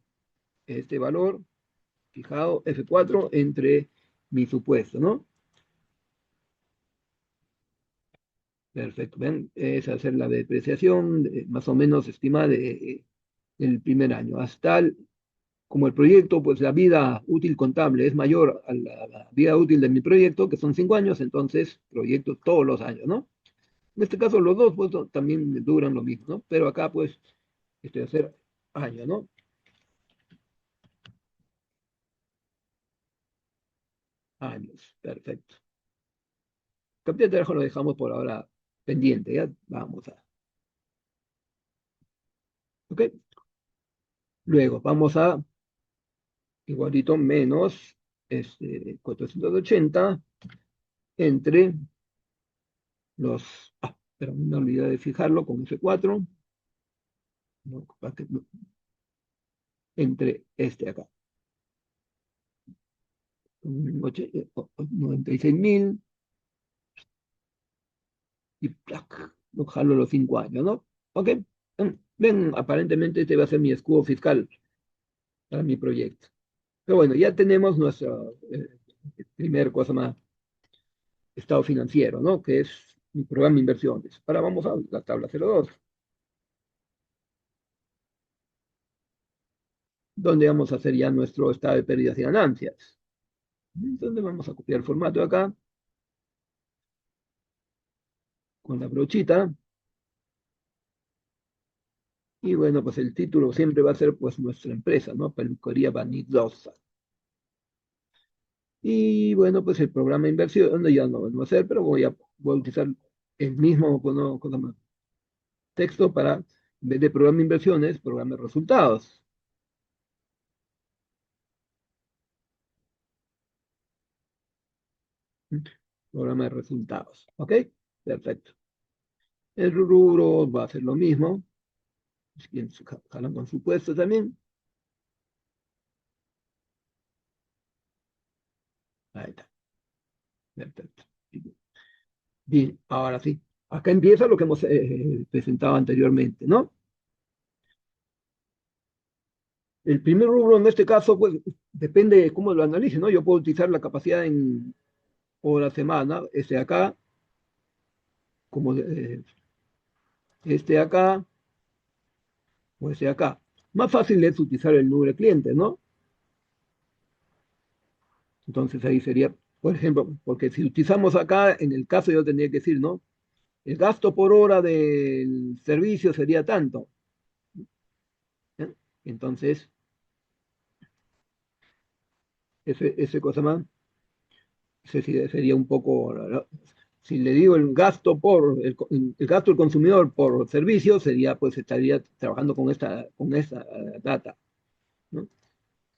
Speaker 1: este valor fijado F4 entre mi supuesto, ¿no? Perfecto. ¿Ven? Es hacer la depreciación más o menos estimada del primer año. Como el proyecto, pues la vida útil contable es mayor a la vida útil de mi proyecto, que son 5 años, entonces proyecto todos los años, ¿no? En este caso los dos pues también duran lo mismo, ¿no? Pero acá pues estoy a hacer año, ¿no? Años, perfecto. Capital de trabajo lo dejamos por ahora pendiente, ¿ya? Vamos a. ¿Ok? Luego vamos a igualito menos 480 entre pero me olvidé de fijarlo con F4, ¿no? Entre este acá. 96.000 y ¡plac! Lo jalo los 5 años, ¿no? ¿Ok? Ven, aparentemente este va a ser mi escudo fiscal para mi proyecto. Pero bueno, ya tenemos nuestro primer cosa más, estado financiero, ¿no? Que es mi programa de inversiones. Ahora vamos a la tabla 02, donde vamos a hacer ya nuestro estado de pérdidas y ganancias. Entonces vamos a copiar el formato de acá, con la brochita. Y bueno, pues el título siempre va a ser pues nuestra empresa, ¿no? Peluquería Vanidosa. Y bueno, pues el programa de inversión ya no va a ser, pero voy a utilizar el mismo cosa más, texto para, en vez de programa de inversiones, programa de resultados. Programa de resultados. ¿Ok? Perfecto. El rubro va a ser lo mismo. Si quieren, jalan con supuesto también. Ahí está. Perfecto. Bien, ahora sí. Acá empieza lo que hemos presentado anteriormente, ¿no? El primer rubro en este caso, pues, depende de cómo lo analice, ¿no? Yo puedo utilizar la capacidad en hora semana, este de acá, como este de acá, o este de acá. Más fácil es utilizar el número de clientes, ¿no? Entonces ahí sería, por ejemplo, porque si utilizamos acá, en el caso yo tendría que decir, ¿no? El gasto por hora del servicio sería tanto. ¿Eh? Entonces, ese cosa más, sería un poco, ¿no? Si le digo el gasto del consumidor por servicio, sería, pues estaría trabajando con esta data, ¿no?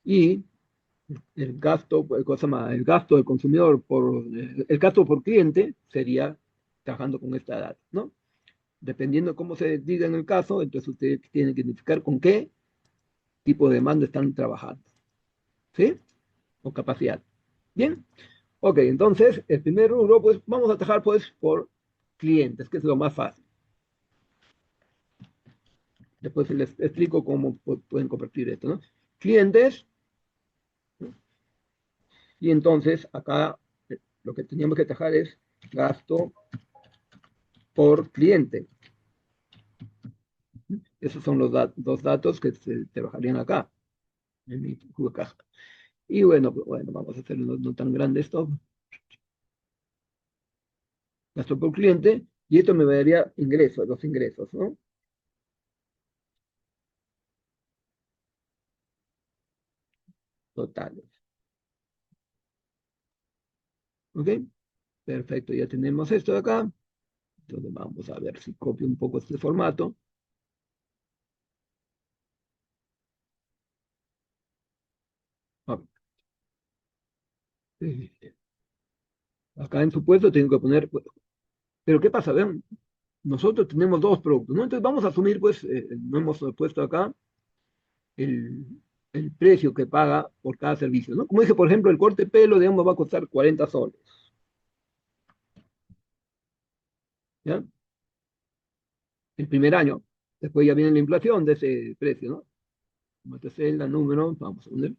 Speaker 1: Y el gasto, pues, el gasto del consumidor el gasto por cliente sería trabajando con esta data, ¿no? Dependiendo de cómo se diga en el caso, entonces ustedes tienen que identificar con qué tipo de demanda están trabajando, ¿sí? O capacidad. Bien, ok, entonces el primer rubro, pues vamos a trabajar pues por clientes, que es lo más fácil. Después les explico cómo pueden convertir esto, ¿no? Clientes, ¿no? Y entonces acá lo que teníamos que trabajar es gasto por cliente. Esos son los dos datos que se trabajarían acá, en mi jugo de caja. Y bueno, pues, bueno, vamos a hacerlo no tan grande esto. Gasto por cliente, y esto me daría ingresos, los ingresos, ¿no? Totales. ¿Ok? Perfecto, ya tenemos esto de acá. Entonces vamos a ver si copio un poco este formato. Ah, acá en supuesto tengo que poner, pues, pero ¿qué pasa? Vean, nosotros tenemos dos productos, ¿no? Entonces vamos a asumir, pues, no hemos puesto acá el, el precio que paga por cada servicio, ¿no? Como dije, por ejemplo, el corte de pelo, digamos, va a costar 40 soles, ¿ya? El primer año. Después ya viene la inflación de ese precio, ¿no? Como este es el número, vamos a poner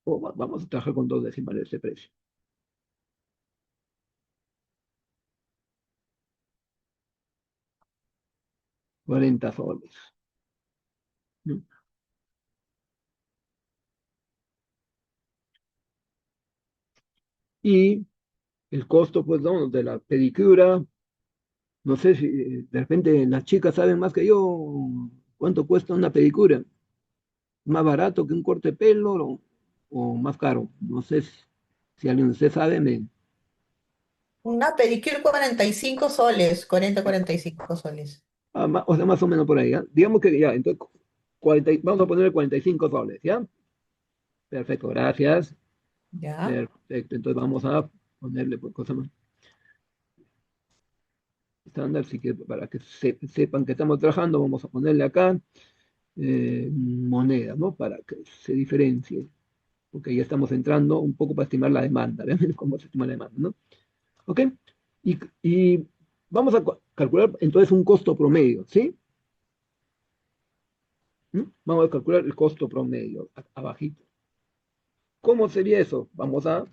Speaker 1: vamos a trabajar con dos decimales de ese precio. 40 soles, ¿no? Y el costo, pues, ¿no? De la pedicura, no sé si de repente las chicas saben más que yo cuánto cuesta una pedicura. ¿Más barato que un corte de pelo o más caro? No sé si alguien de ustedes sabe,
Speaker 5: Una pedicure 45 soles, 45 soles.
Speaker 1: o sea, más o menos por ahí, ¿ya? Digamos que ya, entonces, vamos a poner 45 soles, ¿ya? Perfecto, gracias.
Speaker 5: ¿Ya?
Speaker 1: Perfecto, entonces vamos a ponerle pues, cosa más estándar, así que para que sepan que estamos trabajando, vamos a ponerle acá moneda, ¿no? Para que se diferencie, porque ya estamos entrando un poco para estimar la demanda, ¿ven? Cómo se estima la demanda, ¿no? ¿Ok? Y vamos a calcular entonces un costo promedio, ¿sí? ¿Mm? Vamos a calcular el costo promedio, abajito. ¿Cómo sería eso? Vamos a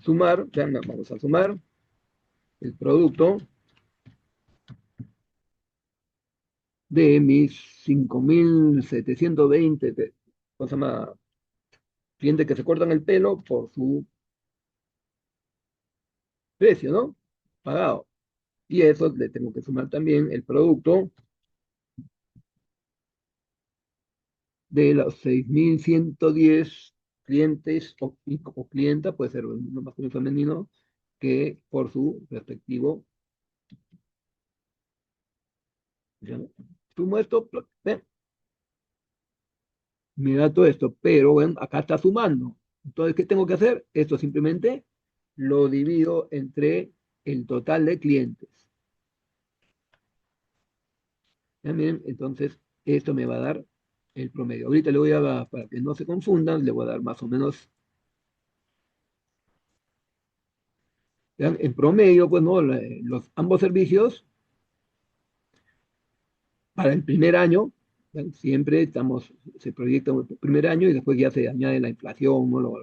Speaker 1: sumar, vean, vamos a sumar el producto de mis 5.720 ¿cómo se llama? Clientes que se cortan el pelo por su precio, ¿no? Pagado. Y eso le tengo que sumar también el producto de los 6.110 clientes o clienta, puede ser uno masculino o femenino, que por su respectivo, ¿ya? Sumo esto, ven, me da todo esto, pero ven, acá está sumando. Entonces, ¿qué tengo que hacer? Esto simplemente lo divido entre el total de clientes. ¿Ya miren? Entonces, esto me va a dar el promedio. Ahorita le voy a, para que no se confundan, le voy a dar más o menos, ¿vean? En promedio, pues, ¿no? Ambos servicios para el primer año, ¿vean? Siempre se proyecta el primer año y después ya se añade la inflación, ¿no?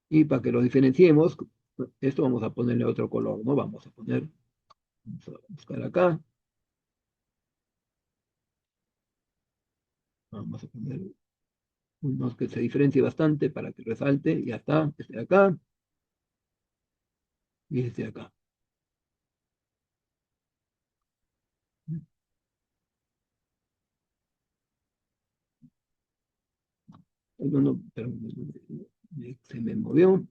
Speaker 1: Y para que lo diferenciemos, esto vamos a ponerle otro color, ¿no? Vamos a buscar acá, vamos a poner unos que se diferencie bastante para que resalte, ya está, este de acá y este de acá. No, no, pero se me movió.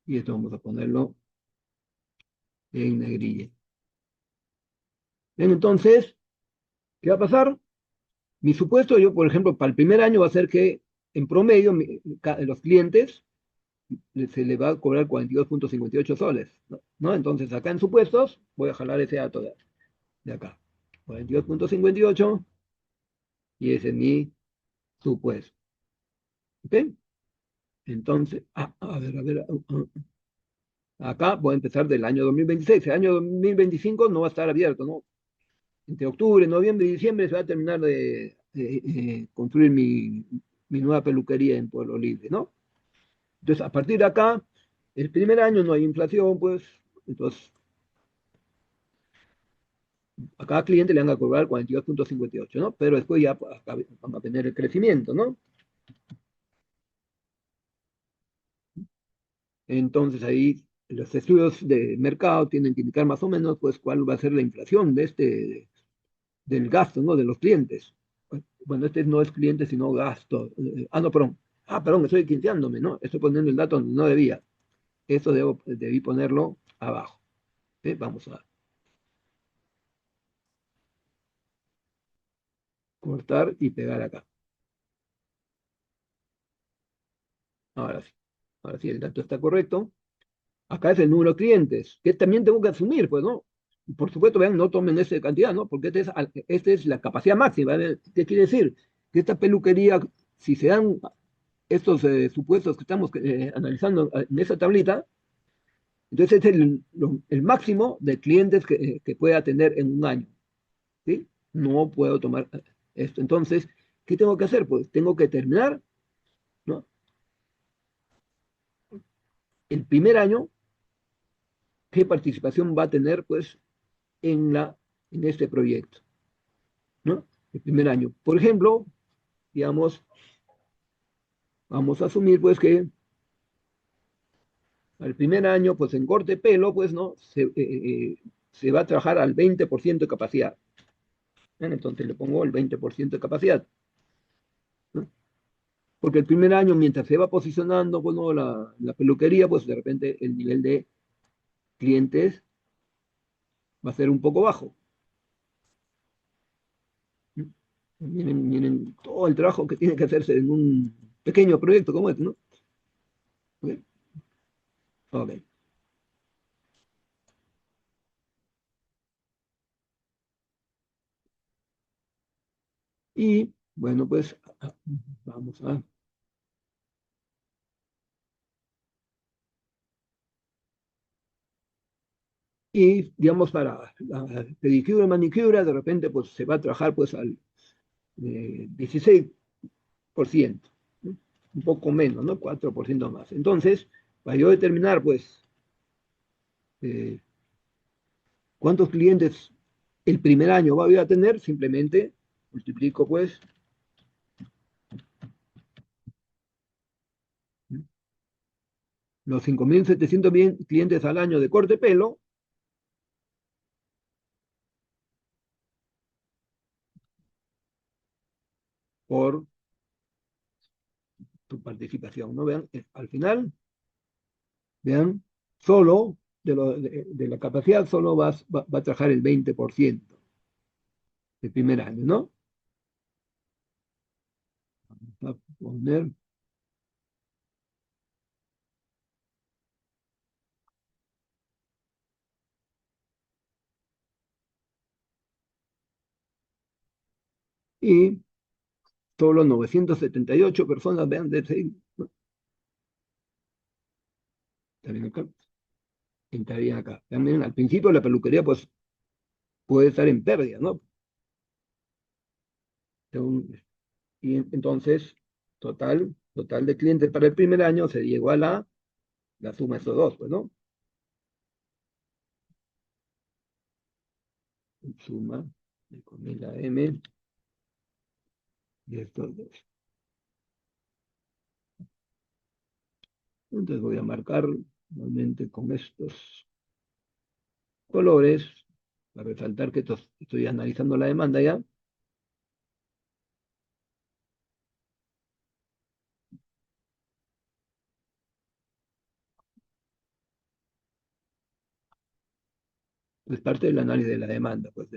Speaker 1: Y esto vamos a ponerlo en negrilla. Bien, entonces, ¿qué va a pasar? Mi supuesto, yo, por ejemplo, para el primer año va a ser que en promedio los clientes se le va a cobrar 42,58 soles, ¿no? ¿No? Entonces, acá en supuestos, voy a jalar ese dato de acá. 42,58 y ese es mi supuesto. ¿Ok? Entonces, a ver, acá voy a empezar del año 2026. El año 2025 no va a estar abierto, ¿no? Entre octubre, noviembre y diciembre se va a terminar de construir mi nueva peluquería en Pueblo Libre, ¿no? Entonces, a partir de acá, el primer año no hay inflación, pues, entonces a cada cliente le van a cobrar 42,58, ¿no? Pero después ya pues, acá van a tener el crecimiento, ¿no? Entonces ahí los estudios de mercado tienen que indicar más o menos, pues, cuál va a ser la inflación del gasto, ¿no? De los clientes. Bueno, este no es cliente, sino gasto. No, perdón. Perdón, estoy quinteándome, ¿no? Estoy poniendo el dato donde no debía. Eso debí ponerlo abajo. Vamos a cortar y pegar acá. Ahora sí. Ahora sí, el dato está correcto. Acá es el número de clientes, que también tengo que asumir, pues, ¿no? Por supuesto, vean, no tomen esa cantidad, ¿no? Porque esta es la capacidad máxima. ¿Qué quiere decir? Que esta peluquería, si se dan estos supuestos que estamos analizando en esa tablita, entonces es el máximo de clientes que puede atender en un año, ¿sí? No puedo tomar esto. Entonces, ¿qué tengo que hacer? Pues tengo que terminar, ¿no? El primer año, ¿qué participación va a tener, pues, en este proyecto, ¿no? El primer año. Por ejemplo, digamos, vamos a asumir, pues, que al primer año, pues, en corte de pelo, pues, ¿no? Se va a trabajar al 20% de capacidad. Bien, entonces le pongo el 20% de capacidad, ¿no? Porque el primer año, mientras se va posicionando, bueno, la peluquería, pues de repente el nivel de clientes va a ser un poco bajo. ¿No? Miren todo el trabajo que tiene que hacerse en un pequeño proyecto como este, ¿no? ¿Ok? Ok. Y bueno, pues vamos a... Y digamos, para la pedicura y manicura, de repente, pues se va a trabajar pues al 16%, ¿no? Un poco menos, ¿no? 4% más. Entonces, para yo determinar, pues, eh, cuántos clientes el primer año voy a tener, simplemente multiplico, pues, los 5.700 clientes al año de corte de pelo por tu participación, ¿no? Vean, al final, vean, solo de la capacidad solo va a trabajar el 20% el primer año, ¿no? Va a poner, y solo 978 personas, vean, ¿no? Está bien acá, está bien acá. También al principio la peluquería pues puede estar en pérdida, ¿no? Y entonces, total de clientes para el primer año sería igual a la suma de esos dos, pues, ¿no? Suma con la M de estos dos. Entonces voy a marcar nuevamente con estos colores para resaltar que estoy analizando la demanda ya. pues parte del análisis de la demanda, pues.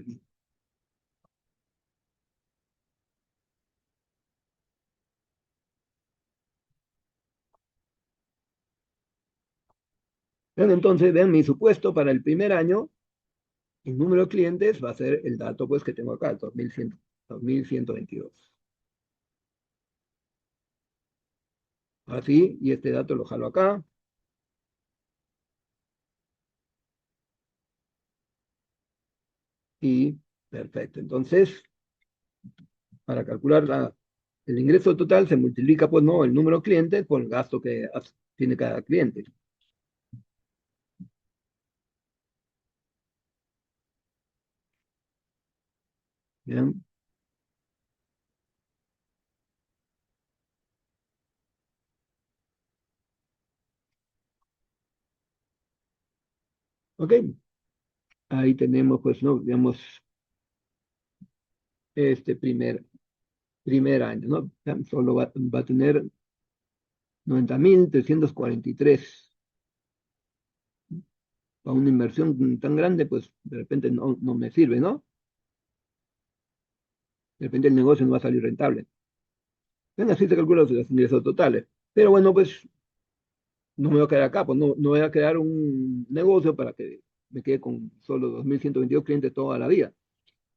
Speaker 1: Vean, entonces, vean mi supuesto para el primer año, el número de clientes va a ser el dato pues que tengo acá, 2122. Así, y este dato lo jalo acá. Y perfecto. Entonces, para calcular el ingreso total se multiplica, pues, no, el número de clientes por el gasto que tiene cada cliente. Bien. Ok. Ahí tenemos, pues, no, digamos, este primer año, ¿no? Solo va a tener 90.343. Para una inversión tan grande, pues de repente no me sirve, ¿no? De repente el negocio no va a salir rentable. Ven, así se calculan los ingresos totales. Pero bueno, pues no me voy a quedar acá, pues no voy a crear un negocio para que me quede con solo 2.122 clientes toda la vida.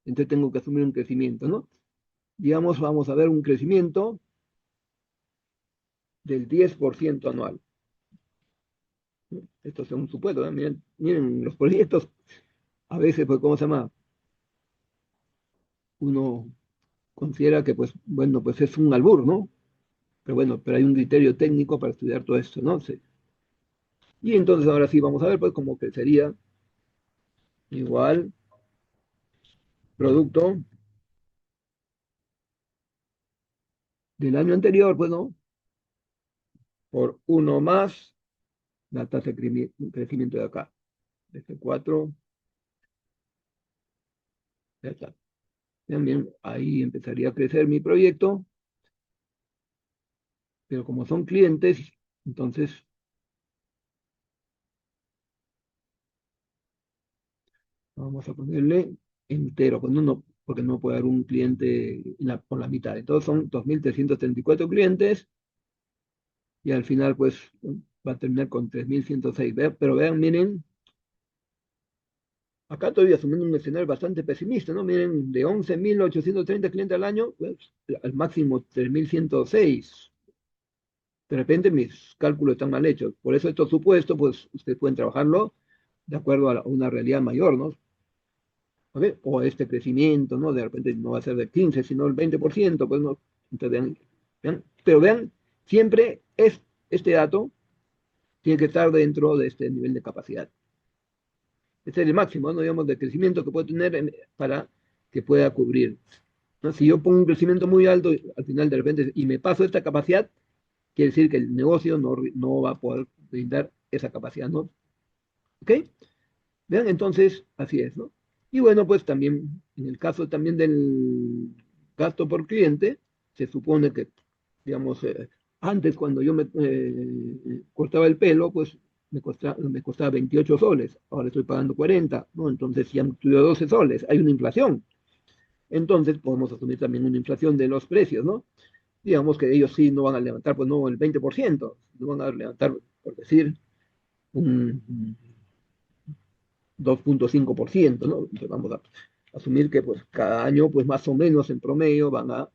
Speaker 1: Entonces tengo que asumir un crecimiento, ¿no? Digamos, vamos a ver un crecimiento del 10% anual. Esto es un supuesto, ¿eh? Miren, los proyectos, a veces, pues, ¿cómo se llama? Uno considera que, pues, bueno, pues es un albur, ¿no? Pero bueno, pero hay un criterio técnico para estudiar todo esto, ¿no? Sí. Y entonces ahora sí vamos a ver, pues, cómo que sería igual producto del año anterior, pues, ¿no? Por uno más la tasa de crecimiento de acá. Este 4, ya está. Bien, ahí empezaría a crecer mi proyecto, pero como son clientes, entonces vamos a ponerle entero, pues porque no puede haber un cliente por la mitad. Entonces son 2.334 clientes y al final pues va a terminar con 3.106. Pero vean, miren, acá todavía asumiendo un escenario bastante pesimista, ¿no? Miren, de 11.830 clientes al año, pues al máximo 3.106. De repente mis cálculos están mal hechos. Por eso estos supuestos, pues ustedes pueden trabajarlo de acuerdo a una realidad mayor, ¿no? ¿Ok? O este crecimiento, ¿no? De repente no va a ser del 15, sino el 20%, pues no. Entonces, vean, pero vean, siempre este dato tiene que estar dentro de este nivel de capacidad. Este es el máximo, ¿no? Digamos, de crecimiento que puede tener para que pueda cubrir, ¿no? Si yo pongo un crecimiento muy alto, al final de repente, y me paso esta capacidad, quiere decir que el negocio no va a poder brindar esa capacidad, ¿no? ¿Ok? Vean, entonces, así es, ¿no? Y bueno, pues también, en el caso también del gasto por cliente, se supone que, digamos, antes cuando yo me cortaba el pelo, pues me costaba 28 soles, ahora estoy pagando 40, ¿no? Entonces ya han subido 12 soles, hay una inflación. Entonces podemos asumir también una inflación de los precios, ¿no? Digamos que ellos sí no van a levantar, pues no el 20%, no van a levantar, por decir, un 2.5%, ¿no? Entonces vamos a asumir que pues cada año pues más o menos en promedio van a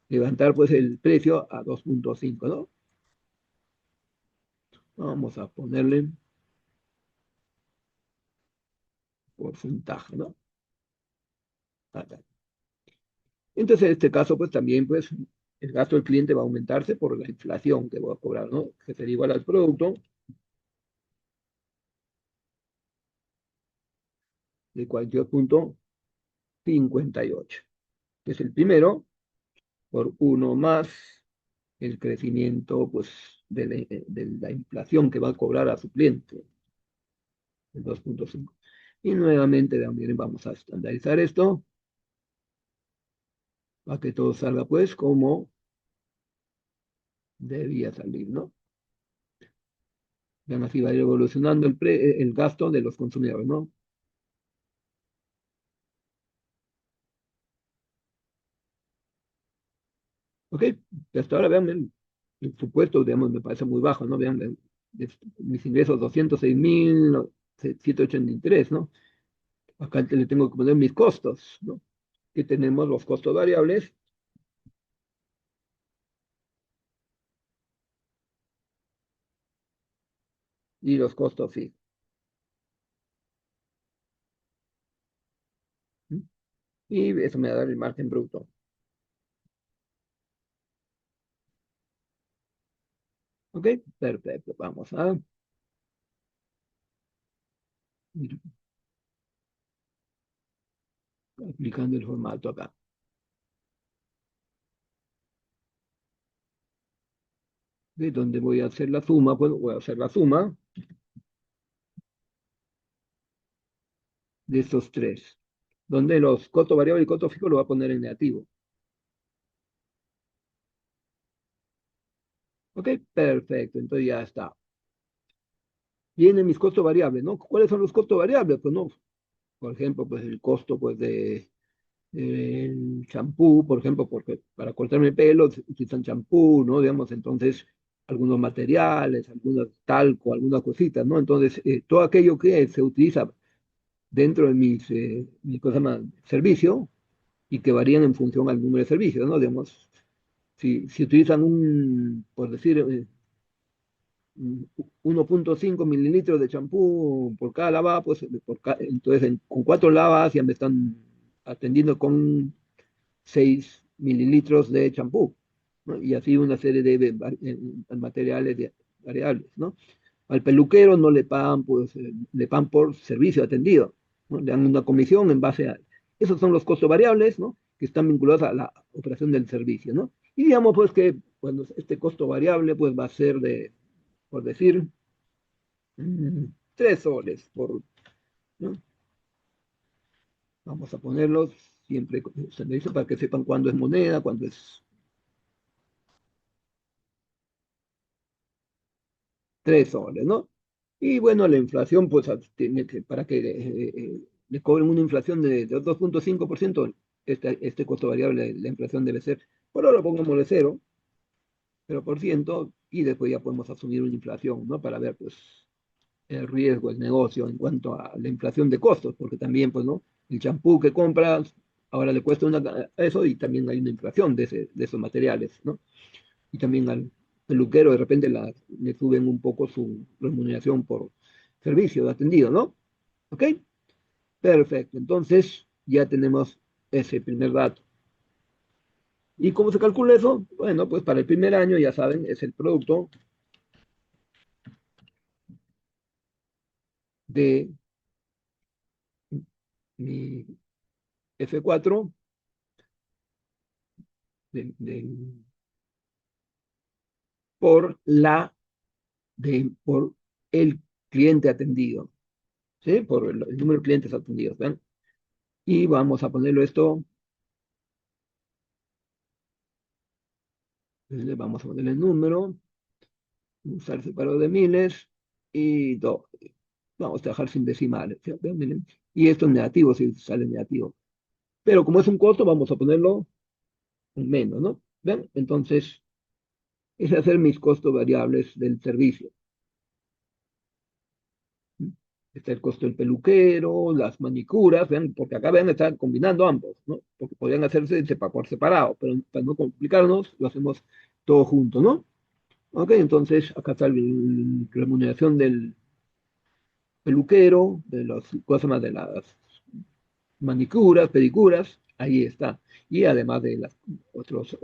Speaker 1: levantar pues el precio a 2.5, ¿no? Vamos a ponerle porcentaje, ¿no? Acá. Entonces en este caso pues también pues el gasto del cliente va a aumentarse por la inflación que voy a cobrar, ¿no? Que sería igual al producto de 42.58, que es el primero, por uno más el crecimiento pues de la inflación que va a cobrar a su cliente, el 2.5. Y nuevamente también vamos a estandarizar esto para que todo salga pues como debía salir, ¿no? Ya así va a ir evolucionando el gasto de los consumidores, ¿no? Y hasta ahora, vean, el supuesto, digamos, me parece muy bajo, ¿no? Vean, mis ingresos 206.783, ¿no? Acá le tengo que poner mis costos, ¿no? Que tenemos los costos variables y los costos fijos. ¿Mm? Y eso me va a dar el margen bruto. ¿Ok? Perfecto. Vamos a ir aplicando el formato acá. De donde voy a hacer la suma, pues voy a hacer la suma de estos tres. Donde los costos variables y costos fijos lo voy a poner en negativo. ¿Ok? Perfecto. Entonces ya está. Vienen mis costos variables, ¿no? ¿Cuáles son los costos variables? Pues no, por ejemplo, pues el costo pues de el champú, por ejemplo, porque para cortarme el pelo utilizan champú, ¿no? Digamos, entonces, algunos materiales, algunos talco, algunas cositas, ¿no? Entonces, todo aquello que se utiliza dentro de mi cosa más, servicio y que varían en función al número de servicios, ¿no? Digamos, si utilizan por decir, 1.5 mililitros de champú por cada lavada, pues entonces con 4 lavas ya me están atendiendo con 6 mililitros de champú, ¿no? Y así una serie de materiales variables, ¿no? Al peluquero no le pagan, pues, le pagan por servicio atendido, ¿no? Le dan una comisión en base a... Esos son los costos variables, ¿no? Que están vinculados a la operación del servicio, ¿no? Y digamos, pues, que cuando este costo variable, pues, va a ser por decir, 3 soles, ¿no? Vamos a ponerlos siempre, se me dice para que sepan cuándo es moneda, cuándo es 3 soles, ¿no? Y bueno, la inflación, pues para que le cobren una inflación de 2.5%, este costo variable, la inflación debe ser, por ahora pongámosle 0%, y después ya podemos asumir una inflación, ¿no? Para ver, pues, el riesgo, el negocio en cuanto a la inflación de costos, porque también, pues, ¿no? El champú que compras, ahora le cuesta eso y también hay una inflación de esos materiales, ¿no? Y también al peluquero de repente le suben un poco su remuneración por servicio de atendido, ¿no? ¿Ok? Perfecto. Entonces ya tenemos ese primer dato. ¿Y cómo se calcula eso? Bueno, pues para el primer año, ya saben, es el producto de mi F4 de- de- por por el cliente atendido, ¿sí? Por el número de clientes atendidos, ¿ven? Y vamos a ponerlo esto, le vamos a poner el número, usar separado de miles y vamos a dejar sin decimales, ¿sí? ¿Ven? Miren. Y esto es negativo si sale negativo. Pero como es un costo, vamos a ponerlo en menos, ¿no? ¿Ven? Entonces, es hacer mis costos variables del servicio. Está el costo del peluquero, las manicuras, ¿ven? Porque acá ven, están combinando ambos, ¿no? Porque podrían hacerse por separado, pero para no complicarnos, lo hacemos todo junto, ¿no? Ok, entonces acá está la remuneración del peluquero, de las cosas más de las manicuras, pedicuras, ahí está. Y además de otros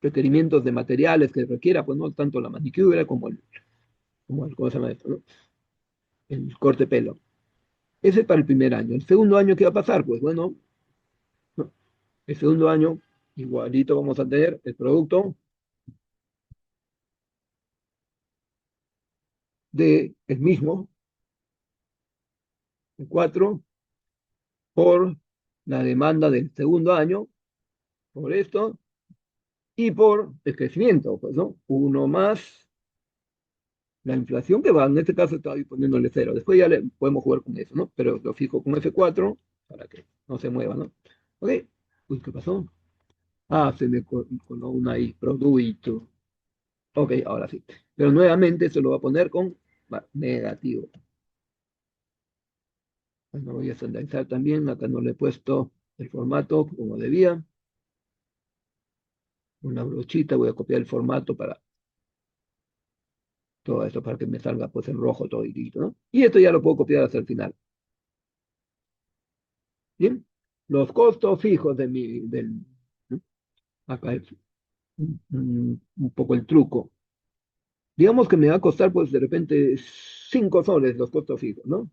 Speaker 1: requerimientos de materiales que requiera, pues no tanto la manicura como el, ¿cómo se llama esto, no? El corte de pelo. Ese es para el primer año. El segundo año, ¿qué va a pasar? Pues bueno, no, el segundo año, igualito vamos a tener el producto el mismo, el 4, por la demanda del segundo año, por esto, y por el crecimiento, pues, ¿no? Uno más la inflación que va, en este caso estaba poniéndole 0. Después ya le podemos jugar con eso, ¿no? Pero lo fijo con F4 para que no se mueva, ¿no? ¿Ok? Uy, ¿qué pasó? Ah, se me coló una ahí, producto. Ok, ahora sí. Pero nuevamente se lo va a poner con negativo. Bueno, voy a estandarizar también. Acá no le he puesto el formato como debía. Una brochita, voy a copiar el formato para todo esto, para que me salga pues en rojo todo, ¿no? Y esto ya lo puedo copiar hasta el final. Bien, los costos fijos ¿no? Acá es un poco el truco. Digamos que me va a costar pues de repente 5 soles los costos fijos, ¿no?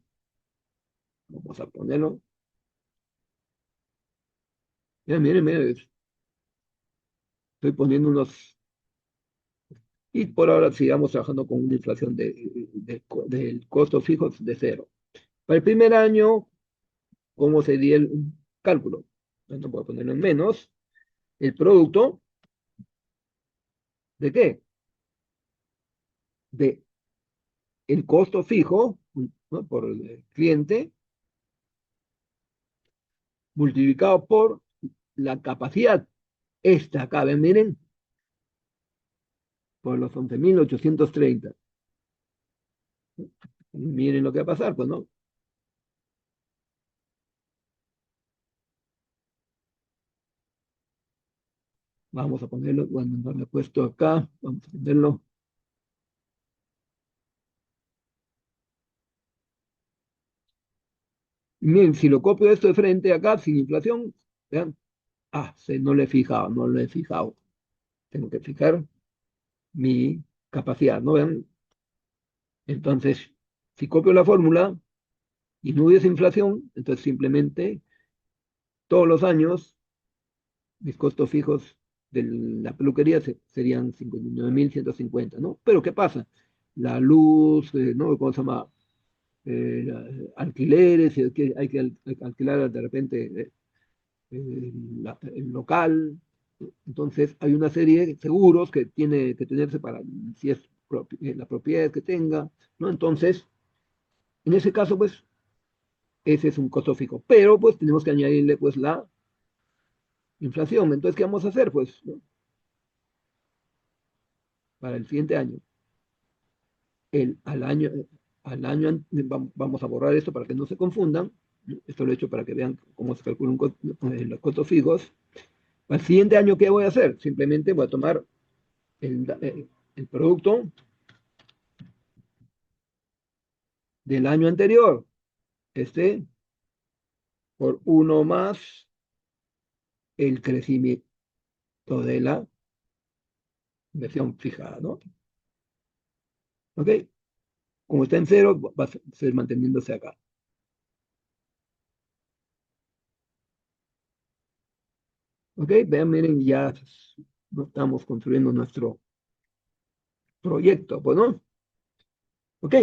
Speaker 1: Vamos a ponerlo. Ya, miren, miren, estoy poniendo unos. Y por ahora sigamos trabajando con una inflación del costo fijo de cero. Para el primer año, ¿cómo sería el cálculo? Bueno, voy a ponerlo en menos. El producto, ¿de qué? De el costo fijo, ¿no? Por el cliente, multiplicado por la capacidad. Esta acá, ven, miren, por los 11.830. Miren lo que va a pasar, pues, ¿no? Vamos a ponerlo, bueno, no lo he puesto acá, vamos a ponerlo. Miren, si lo copio esto de frente acá, sin inflación, vean, no lo he fijado, no lo he fijado. Tengo que fijar mi capacidad, ¿no? Vean, entonces, si copio la fórmula y no hubiese inflación, entonces simplemente todos los años mis costos fijos de la peluquería serían 59.150, ¿no? Pero ¿qué pasa? La luz, ¿no? ¿Cómo se llama? Alquileres, hay que alquilar de repente el local. Entonces, hay una serie de seguros que tiene que tenerse para si es la propiedad que tenga, ¿no? Entonces, en ese caso, pues, ese es un costo fijo. Pero, pues, tenemos que añadirle, pues, la inflación. Entonces, ¿qué vamos a hacer? Pues, ¿no? Para el siguiente año, el, al año, vamos a borrar esto para que no se confundan. ¿No? Esto lo he hecho para que vean cómo se calculan los costos fijos. Al siguiente año, ¿qué voy a hacer? Simplemente voy a tomar el producto del año anterior, este, por uno más el crecimiento de la inversión fijada, ¿no? ¿Ok? Como está en cero, va a ser manteniéndose acá. ¿Ok? Vean, miren, ya no estamos construyendo nuestro proyecto, pues, ¿no? ¿Ok?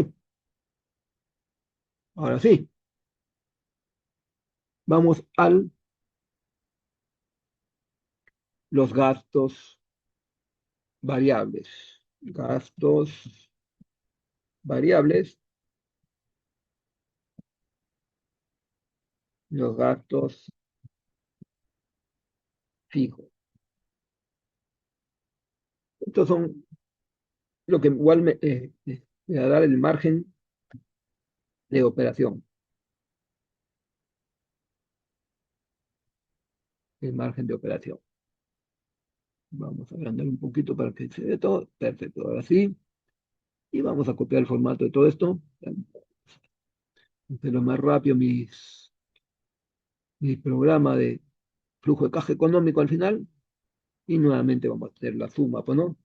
Speaker 1: Ahora sí, vamos a los gastos variables. Gastos variables, los gastos fijos. Estos son lo que igual me va a dar el margen de operación. El margen de operación. Vamos a agrandar un poquito para que se vea todo. Perfecto, ahora sí. Y vamos a copiar el formato de todo esto. Hacerlo más rápido mi programa de flujo de caja económico al final. Y nuevamente vamos a hacer la suma, pues, ¿no?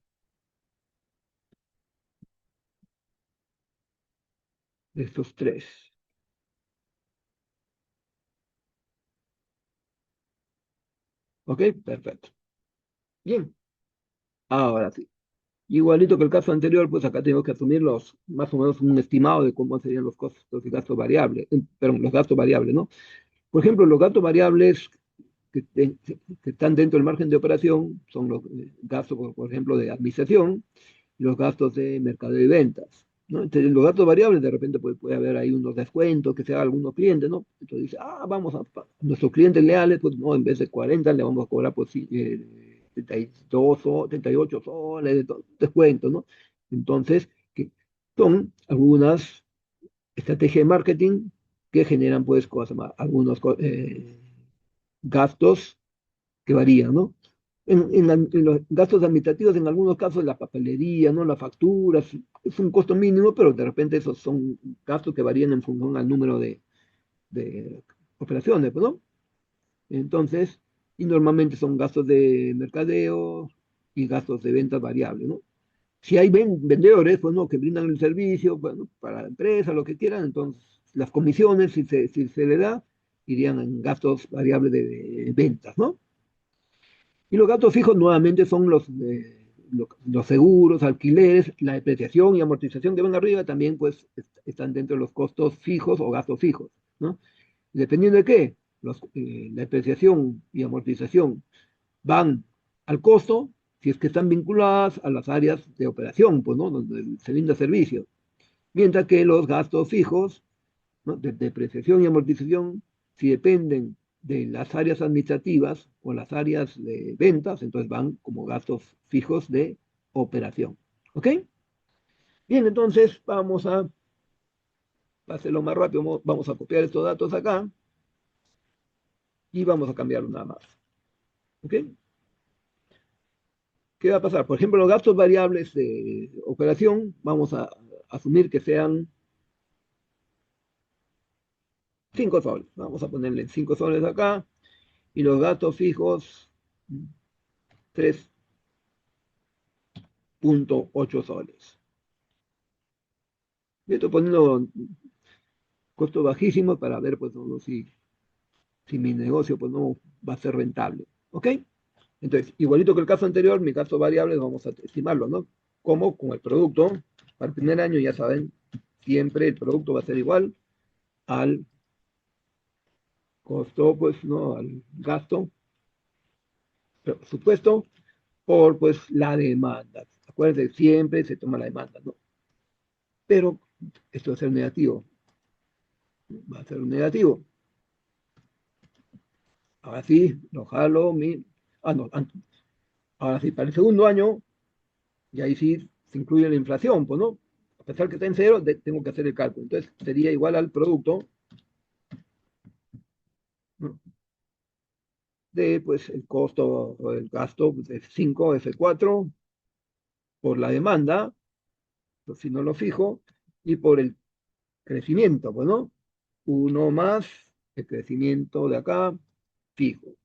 Speaker 1: De estos tres. ¿Ok? Perfecto. Bien. Ahora sí. Igualito que el caso anterior, pues acá tengo que asumir más o menos un estimado de cómo serían los costos y gastos variables, perdón, los gastos variables, ¿no? Por ejemplo, los gastos variables que están dentro del margen de operación son los gastos, por ejemplo, de administración y los gastos de mercado y ventas. ¿no? Entonces, los gastos variables, de repente puede haber ahí unos descuentos que se haga a algunos clientes, ¿no? Entonces dice, a nuestros clientes leales, pues no, en vez de 40 le vamos a cobrar pues, sí, 32 o 38 soles de descuento, ¿no? Entonces, que son algunas estrategias de marketing que generan pues cosas más, algunos gastos que varían, ¿no? En los gastos administrativos, en algunos casos, la papelería, ¿no? Las facturas, es un costo mínimo, pero de repente esos son gastos que varían en función al número de operaciones, pues, ¿no? Entonces, y normalmente son gastos de mercadeo y gastos de ventas variables, ¿no? Si hay vendedores, pues, ¿no? Que brindan el servicio, bueno, para la empresa, lo que quieran, entonces las comisiones, si se le da, irían en gastos variables de ventas, ¿no? Y los gastos fijos nuevamente son los seguros, alquileres, la depreciación y amortización que van arriba también pues están dentro de los costos fijos o gastos fijos, ¿no? Dependiendo de qué, la depreciación y amortización van al costo si es que están vinculadas a las áreas de operación, pues, ¿no? Donde se brinda servicio. Mientras que los gastos fijos, ¿no? De depreciación y amortización, si dependen de las áreas administrativas o las áreas de ventas, entonces van como gastos fijos de operación. ¿Ok? Bien, entonces para hacerlo más rápido, vamos a copiar estos datos acá y vamos a cambiarlo nada más. ¿Ok? ¿Qué va a pasar? Por ejemplo, los gastos variables de operación, vamos a asumir que sean 5 soles. Vamos a ponerle 5 soles acá. Y los gastos fijos, 3,8 soles. Yo estoy poniendo costos bajísimos para ver pues, no, si mi negocio pues, no va a ser rentable. ¿Ok? Entonces, igualito que el caso anterior, mi gasto variable vamos a estimarlo, ¿no? Como con el producto, para el primer año ya saben, siempre el producto va a ser igual al costo, pues, ¿no? Al gasto, presupuesto, por pues la demanda. Acuérdense, siempre se toma la demanda, ¿no? Pero esto va a ser negativo. Va a ser un negativo. Ahora sí, lo jalo. No, ahora sí, para el segundo año, y ahí sí se incluye la inflación, pues, ¿no? A pesar que está en cero, tengo que hacer el cálculo. Entonces, sería igual al producto, ¿no? De, pues, el costo o el gasto de 5F4 por la demanda, pues, si no lo fijo, y por el crecimiento, pues, ¿no? Uno más el crecimiento de acá, fijo.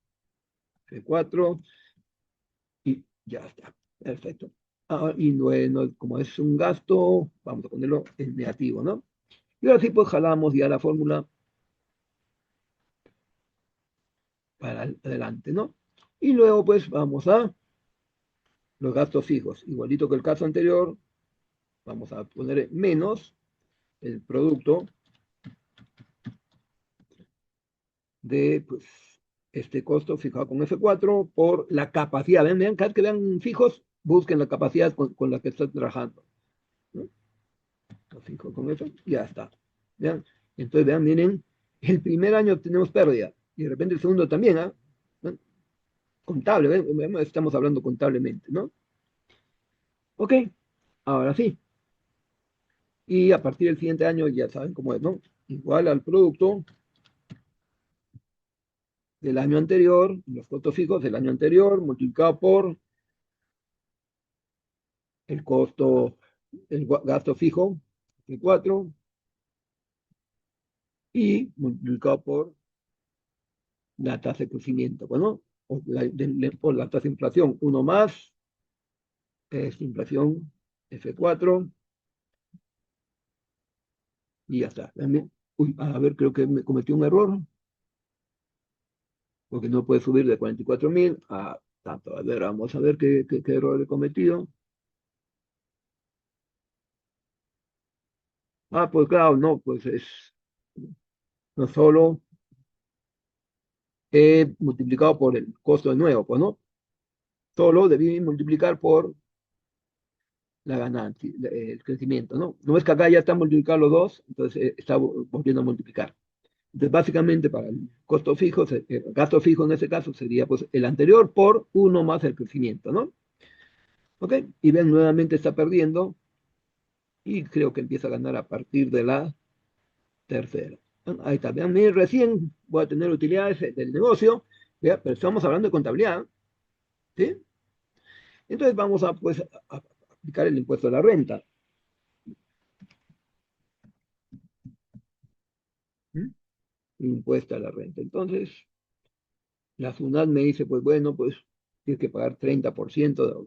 Speaker 1: F4 y ya está. Perfecto. Y bueno, como es un gasto, vamos a ponerlo en negativo, ¿no? Y ahora sí, pues jalamos ya la fórmula para adelante, ¿no? Y luego, pues vamos a los gastos fijos. Igualito que el caso anterior, vamos a poner menos el producto de, pues, este costo fijado con F4 por la capacidad. Vean, cada vez que vean fijos, busquen la capacidad con la que están trabajando, ¿no? Lo fijo con eso, ya está. ¿Vean? Entonces, vean, miren, el primer año tenemos pérdida y de repente el segundo también, ¿ah? ¿No? Contable, ¿ven? Estamos hablando contablemente, ¿no? Ok, ahora sí. Y a partir del siguiente año ya saben cómo es, ¿no? Igual al producto del año anterior, los costos fijos del año anterior, multiplicado por el costo, el gasto fijo, el 4, y multiplicado por la tasa de crecimiento, bueno, o la tasa de inflación, uno más, es inflación F4, y ya está. Uy, a ver, creo que me cometí un error, porque no puede subir de 44.000 a tanto. A ver, vamos a ver qué error he cometido. Pues claro, no, pues no solo he multiplicado por el costo de nuevo, pues no, solo debí multiplicar por la ganancia, el crecimiento, ¿no? No es que acá ya está multiplicado los dos, entonces está volviendo a multiplicar. Entonces, básicamente, para el costo fijo, el gasto fijo en ese caso sería pues el anterior por uno más el crecimiento, ¿no? ¿Ok? Y ven, nuevamente está perdiendo y creo que empieza a ganar a partir de la tercera. Bueno, ahí está, vean, recién voy a tener utilidades del negocio, ¿ya? Pero estamos hablando de contabilidad, ¿sí? Entonces vamos a, pues, a aplicar el impuesto a la renta. ¿Mm? Impuesto a la renta. Entonces, la SUNAT me dice, pues bueno, pues tienes que pagar 30%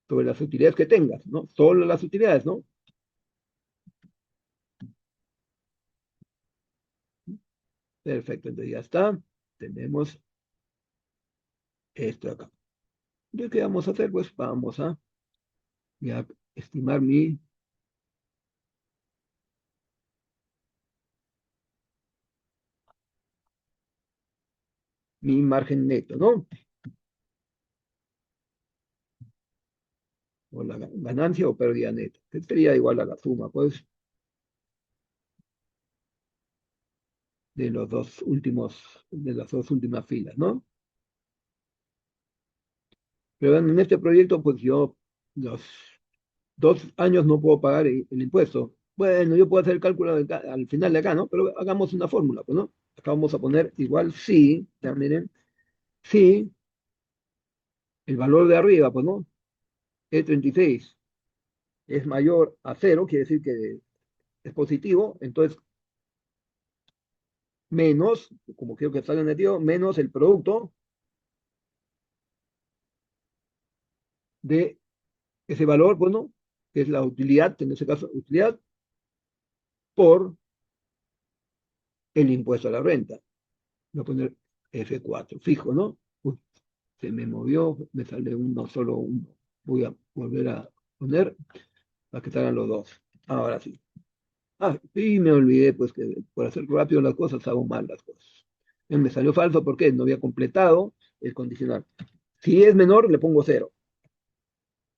Speaker 1: sobre las utilidades que tengas, ¿no? Solo las utilidades, ¿no? Perfecto, entonces ya está. Tenemos esto acá. Entonces, ¿qué vamos a hacer? Pues vamos a ya estimar mi margen neto, ¿no? O la ganancia o pérdida neta, que sería igual a la suma, pues, de los dos últimos, de las dos últimas filas, ¿no? Pero en este proyecto, pues yo los 2 años no puedo pagar el impuesto. Bueno, yo puedo hacer el cálculo al final de acá, ¿no? Pero hagamos una fórmula, pues, ¿no? Acá vamos a poner igual si, ya miren, si el valor de arriba, pues, ¿no? E36 es mayor a cero, quiere decir que es positivo, entonces menos, como quiero que salga negativo, menos el producto de ese valor, bueno, que es la utilidad, en ese caso, utilidad, por el impuesto a la renta. Voy a poner F4, fijo, ¿no? Uy, se me movió, me sale uno, solo uno. Voy a volver a poner para que salgan los dos. Ahora sí. Ah, y me olvidé, pues que por hacer rápido las cosas hago mal las cosas. Me salió falso porque no había completado el condicional. Si es menor, le pongo cero.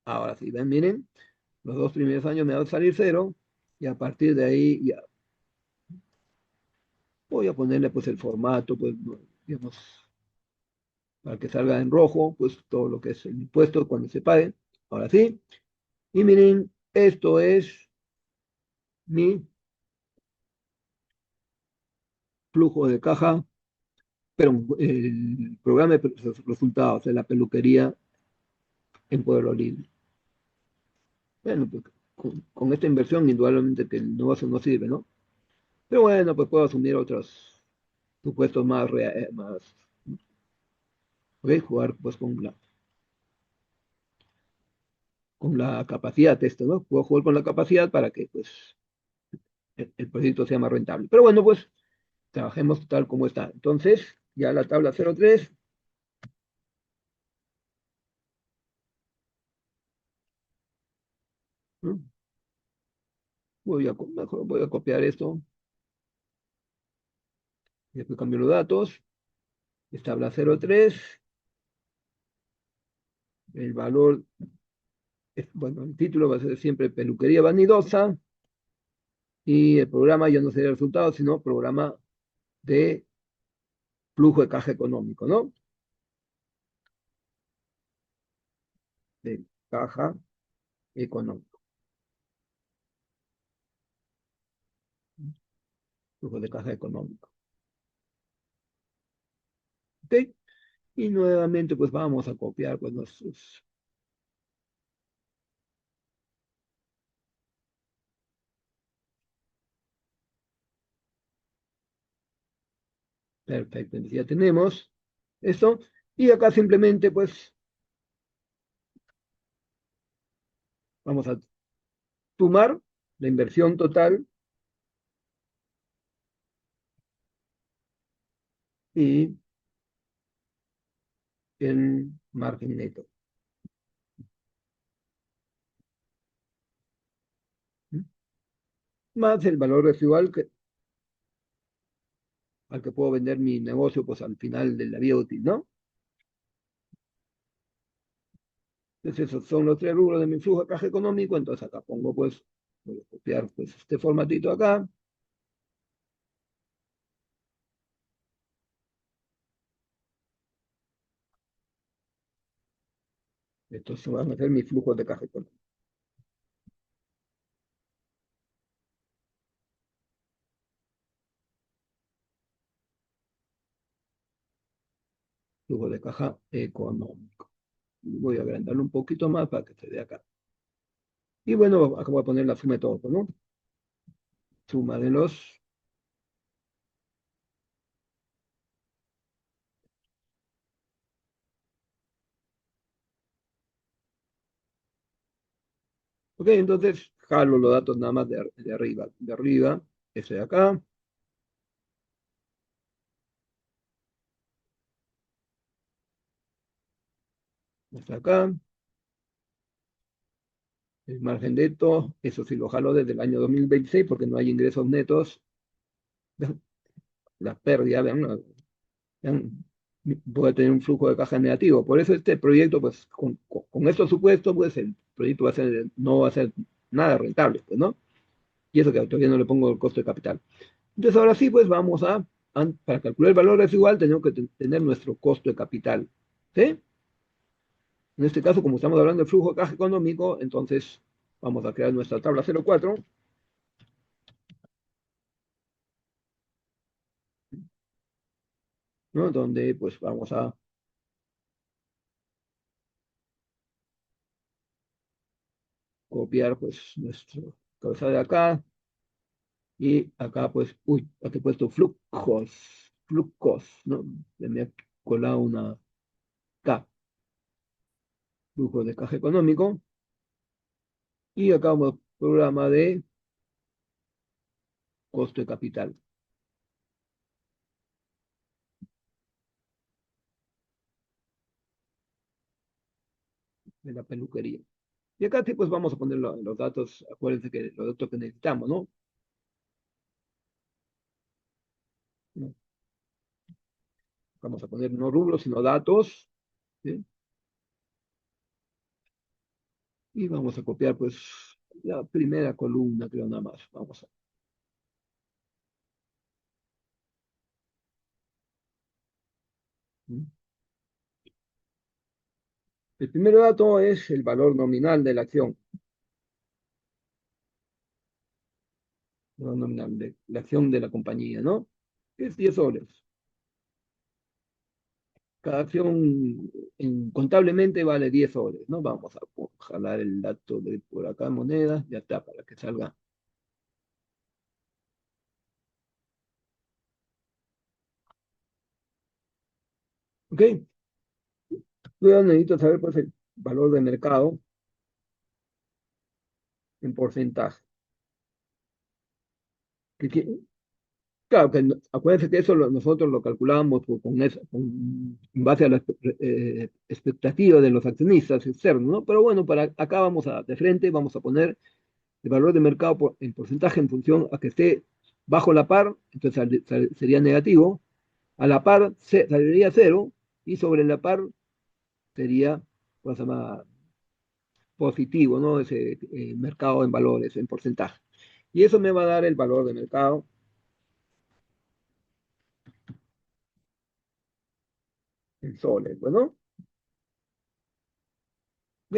Speaker 1: Ahora sí, ven, miren, los 2 primeros años me va a salir cero y a partir de ahí ya voy a ponerle pues el formato, pues, digamos, para que salga en rojo, pues todo lo que es el impuesto cuando se pague. Ahora sí. Y miren, esto es mi flujo de caja, pero el programa de resultados de la peluquería en Pueblo Libre. Bueno, pues con esta inversión indudablemente que el negocio no sirve, ¿no? Pero bueno, pues puedo asumir otros supuestos más, más, ¿ok? Jugar pues con la capacidad de esto, ¿no? Puedo jugar con la capacidad para que pues el proyecto sea más rentable. Pero bueno, pues trabajemos tal como está. Entonces, ya la tabla 03, ¿no? Mejor voy a copiar esto, y después cambio los datos, tabla 03, el valor, bueno, el título va a ser siempre peluquería vanidosa, y el programa ya no sería resultado, sino programa de flujo de caja económico, ¿no? De caja económico, flujo de caja económico. ¿Ok? Y nuevamente, pues vamos a copiar pues, nuestros. Perfecto, entonces ya tenemos esto. Y acá simplemente, pues, vamos a sumar la inversión total y el margen neto. ¿Mm? Más el valor residual al que puedo vender mi negocio, pues, al final de la vida útil, ¿no? Entonces esos son los tres rubros de mi flujo de caja económico. Entonces acá pongo pues, voy a copiar pues este formatito acá. Estos van a ser mis flujos de caja económico. Flujo de caja económico. Voy a agrandarlo un poquito más para que se vea acá. Y bueno, acá voy a poner la suma de todo, ¿no? Suma de los... Ok, entonces jalo los datos nada más de arriba. De arriba, ese de acá. Este de acá. El margen neto, eso sí lo jalo desde el año 2026 porque no hay ingresos netos. La pérdida, vean, vean, voy a tener un flujo de caja negativo. Por eso este proyecto, pues, con estos supuestos, pues el proyecto no va a ser nada rentable, pues, ¿no? Y eso que todavía no le pongo el costo de capital. Entonces, ahora sí, pues vamos para calcular el valor residual, tenemos que tener nuestro costo de capital. ¿Sí? En este caso, como estamos hablando de flujo de caja económico, entonces vamos a crear nuestra tabla 04, ¿no? Donde, pues, vamos a copiar, pues, nuestro cabeza de acá, y acá, pues, uy, aquí he puesto flujos, ¿no? Me ha colado una K, flujo de caja económico, y acá vamos programa de costo de capital de la peluquería. Y acá sí, pues vamos a poner los datos, acuérdense que los datos que necesitamos, ¿no? ¿No? Vamos a poner no rubros, sino datos, ¿sí? Y vamos a copiar, pues, la primera columna, creo nada más. Vamos a... ¿Mm? El primer dato es el valor nominal de la acción. Valor nominal de la acción de la compañía, ¿no? Es 10 soles. Cada acción contablemente vale 10 soles, ¿no? Vamos a jalar el dato de por acá, monedas, ya está, para que salga. ¿Ok? Luego necesito saber, pues, el valor de mercado en porcentaje. Que, claro, que acuérdense que eso nosotros lo calculábamos en base a la expectativa de los accionistas externos, ¿no? Pero bueno, para acá de frente, vamos a poner el valor de mercado en porcentaje en función a que esté bajo la par, entonces sería negativo, a la par saldría cero, y sobre la par sería, pues, positivo, ¿no? Ese mercado en valores, en porcentaje. Y eso me va a dar el valor de mercado en soles, bueno, ¿ok?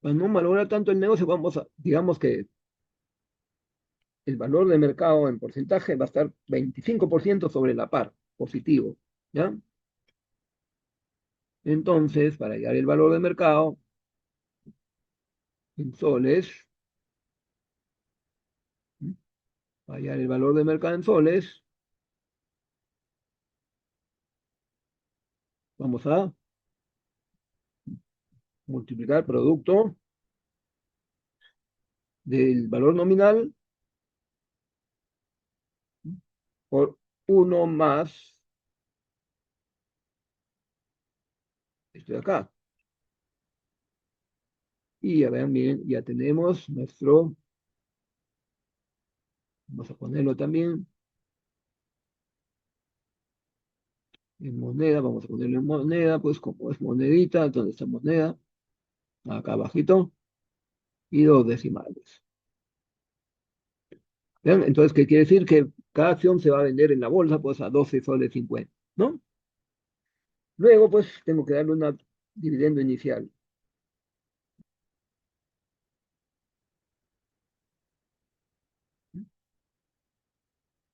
Speaker 1: Para no malograr tanto el negocio, digamos que el valor de mercado en porcentaje va a estar 25% sobre la par, positivo, ¿ya? Entonces, para hallar el valor de mercado en soles, ¿m? Para hallar el valor de mercado en soles, vamos a multiplicar producto del valor nominal por uno más esto de acá. Y ya vean bien, ya tenemos vamos a ponerlo también, En moneda, vamos a ponerle en moneda, pues como es monedita, ¿dónde está moneda? Acá abajito, y 2 decimales. ¿Vean? Entonces, ¿qué quiere decir? Que cada acción se va a vender en la bolsa, pues a 12 soles 50, ¿no? Luego, pues, tengo que darle un dividendo inicial.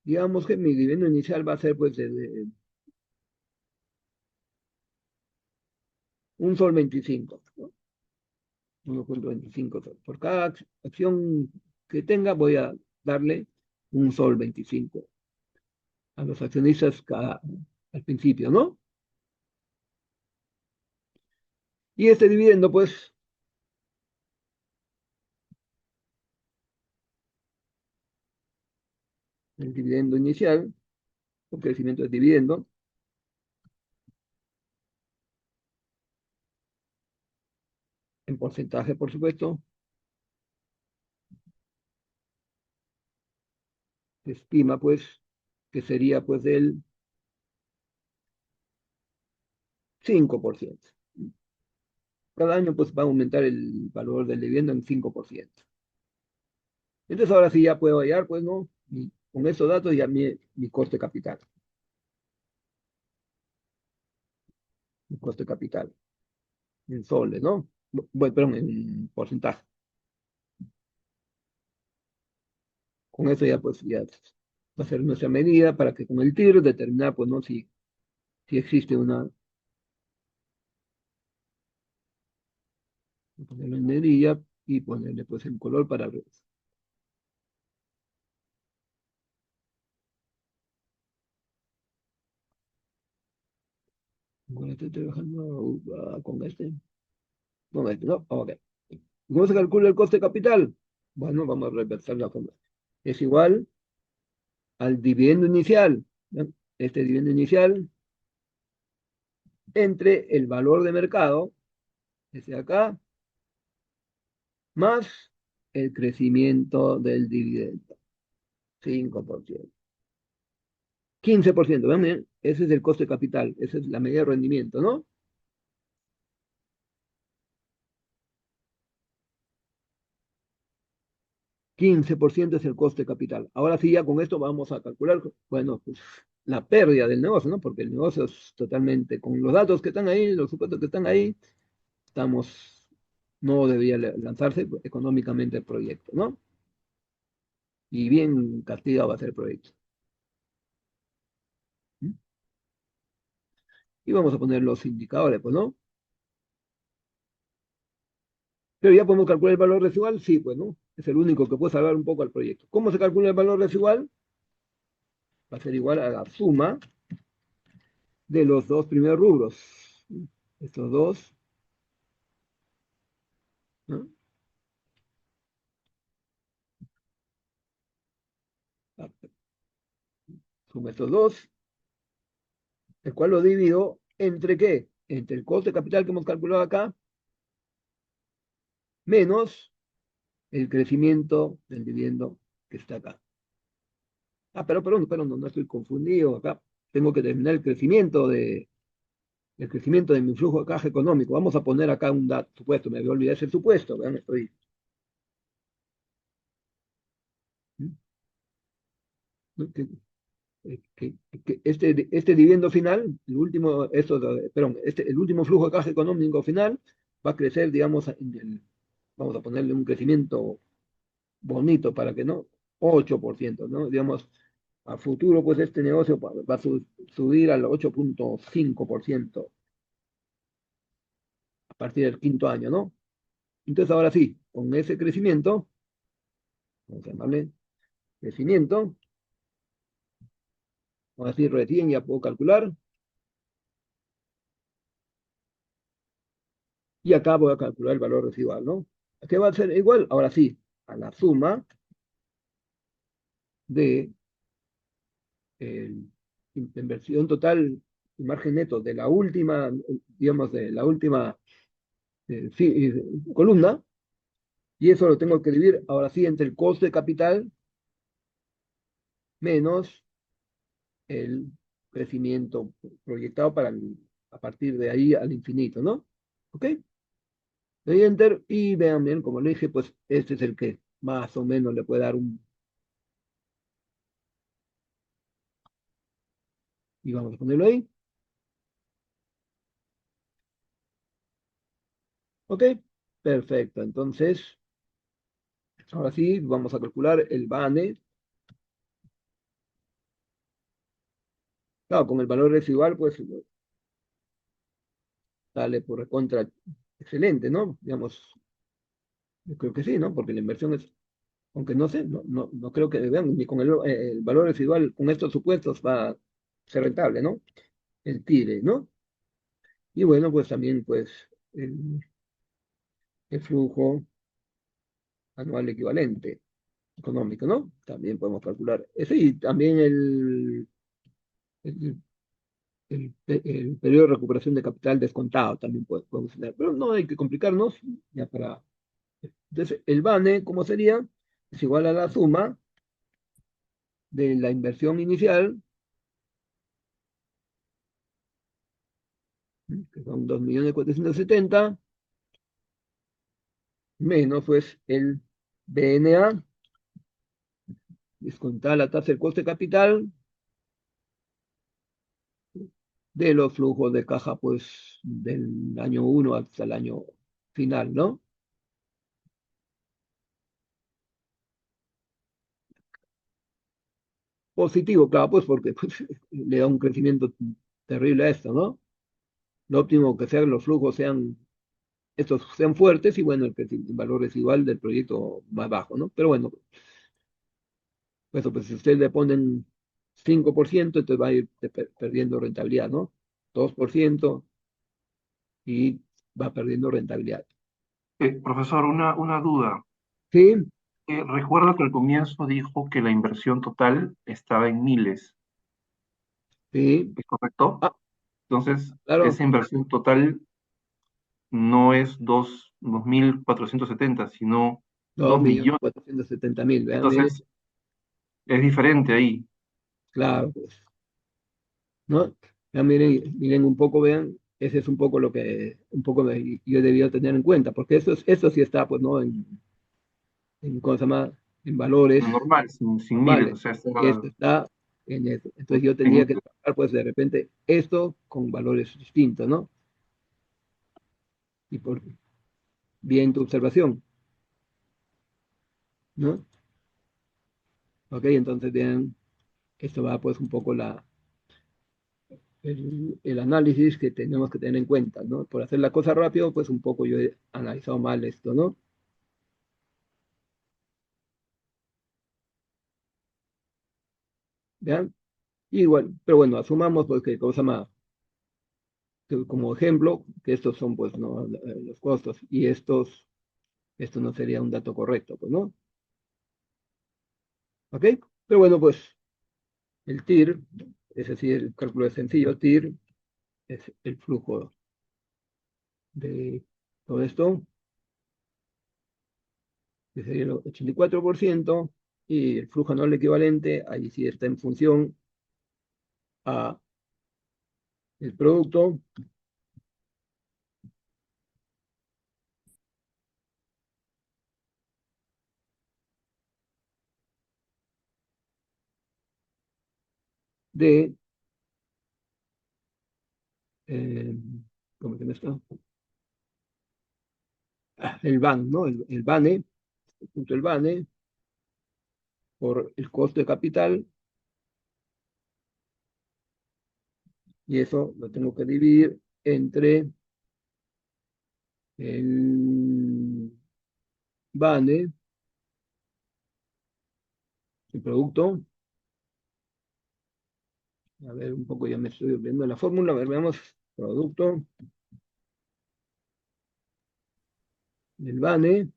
Speaker 1: Digamos que mi dividendo inicial va a ser, pues, de 1,25 sol, ¿no? 1,25 sol. Por cada acción que tenga, voy a darle 1,25 sol a los accionistas al principio, ¿no? Y este dividendo, pues, el dividendo inicial, o crecimiento del dividendo, en porcentaje, por supuesto, se estima, pues, que sería, pues, del 5%. Cada año, pues, va a aumentar el valor del dividendo en 5%. Entonces, ahora sí ya puedo hallar, pues, ¿no? Con estos datos ya mi coste capital. Mi coste capital. En soles, ¿no? Bueno, perdón, en porcentaje. Con eso ya, pues, ya va a ser nuestra medida para que con el tiro determinar, pues, ¿no? Si existe una, ponerlo en negrilla y ponerle, pues, el color para ver. Bueno, estoy trabajando con este. Con este, ¿no? Ok. ¿Cómo se calcula el coste capital? Bueno, vamos a reversar la forma. Es igual al dividendo inicial, ¿no? Este dividendo inicial entre el valor de mercado, ese de acá, más el crecimiento del dividendo, 5%. 15%, ¿ven bien? Ese es el coste capital, esa es la medida de rendimiento, ¿no? 15% es el coste capital. Ahora sí, ya con esto vamos a calcular, bueno, pues la pérdida del negocio, ¿no? Porque el negocio es totalmente, con los datos que están ahí, los supuestos que están ahí, no debería lanzarse económicamente el proyecto, ¿no? Y bien castigado va a ser el proyecto. ¿Mm? Y vamos a poner los indicadores, pues, ¿no? Pero ya podemos calcular el valor residual, sí, pues, ¿no? Es el único que puede salvar un poco al proyecto. ¿Cómo se calcula el valor residual? Va a ser igual a la suma de los dos primeros rubros. Estos dos, ¿no? Suma estos dos, el cual lo divido entre ¿qué? Entre el coste de capital que hemos calculado acá, menos el crecimiento del dividendo que está acá. Pero no estoy confundido acá. Tengo que determinar el crecimiento de mi flujo de caja económico. Vamos a poner acá un dato, supuesto, me voy a olvidar ese supuesto. Vean, ¿no? Este dividendo final, el último flujo de caja económico final va a crecer, digamos, vamos a ponerle un crecimiento bonito para que no, 8%, ¿no? Digamos, a futuro, pues este negocio va a subir al 8,5% a partir del quinto año, ¿no? Entonces, ahora sí, con ese crecimiento, vamos a llamarle crecimiento, vamos a decir recién, ya puedo calcular, y acá voy a calcular el valor residual, ¿no? ¿Qué va a ser igual? Ahora sí, a la suma de la inversión total y margen neto de la última, digamos, de la última sí, columna, y eso lo tengo que dividir ahora sí entre el coste de capital menos el crecimiento proyectado a partir de ahí al infinito, ¿no? ¿Ok? Le doy Enter y vean bien, como le dije, pues este es el que más o menos le puede dar un... Y vamos a ponerlo ahí. ¿Ok? Perfecto. Entonces, ahora sí, vamos a calcular el BANE. Claro, con el valor residual, pues sale por contra excelente, ¿no? Digamos, yo creo que sí, ¿no? Porque la inversión es, aunque no sé, no creo que vean, ni con el valor residual, con estos supuestos va a ser rentable, ¿no? El tire, ¿no? Y bueno, pues también, pues, el flujo anual equivalente económico, ¿no? También podemos calcular. Eso y también el, el periodo de recuperación de capital descontado también podemos tener. Pero no hay que complicarnos, ya para... Entonces, el BANE, ¿cómo sería? Es igual a la suma de la inversión inicial, que son 2.470.000, menos pues el BNA, descontar la tasa del coste de capital de los flujos de caja, pues, del año uno hasta el año final, ¿no? Positivo, claro, pues porque pues, le da un crecimiento terrible a esto, ¿no? Lo óptimo que sean los flujos estos sean fuertes y bueno, el valor residual del proyecto más bajo, ¿no? Pero bueno, pues si ustedes le ponen 5%, entonces va a ir perdiendo rentabilidad, ¿no? 2% y va perdiendo rentabilidad.
Speaker 4: Profesor, una duda.
Speaker 1: Sí,
Speaker 4: Recuerdo que al comienzo dijo que la inversión total estaba en miles,
Speaker 1: sí.
Speaker 4: ¿es correcto?
Speaker 1: Ah,
Speaker 4: Entonces,
Speaker 1: claro,
Speaker 4: esa inversión total no es 2.470, sino
Speaker 1: dos
Speaker 4: 2
Speaker 1: millones
Speaker 4: millones.
Speaker 1: cuatrocientos setenta mil, vean, miren,
Speaker 4: Entonces, es diferente ahí.
Speaker 1: claro, pues, ¿no? Ya miren un poco, vean, ese es un poco lo que, yo debía tener en cuenta, porque eso sí está, pues, ¿no? ¿Cómo se llama? En valores
Speaker 4: Normal, sin miles, o
Speaker 1: normales,
Speaker 4: sea,
Speaker 1: y esto está en eso. Entonces yo
Speaker 4: en
Speaker 1: tenía que trabajar, pues, de repente, esto con valores distintos, ¿no? Y por bien tu observación, ¿no? Ok, entonces, bien, esto va, pues, un poco el análisis que tenemos que tener en cuenta, ¿no? Por hacer la cosa rápido, pues un poco yo he analizado mal esto, ¿no? ¿Vean? Igual, pero bueno, asumamos pues que cosa más, que como ejemplo, que estos son pues no los costos y esto no sería un dato correcto, pues, ¿no? ¿Ok? Pero bueno, pues el TIR, es decir, el cálculo es sencillo, TIR es el flujo de todo esto, que sería el 84%, y el flujo anual equivalente, ahí sí está en función a el producto de, eh, ¿cómo se llama esto? El BAN, ¿no? El BANE, punto el BANE, por el costo de capital, y eso lo tengo que dividir entre el BANE, el producto. A ver, un poco ya me estoy olvidando de la fórmula. A ver, veamos, producto del BANE.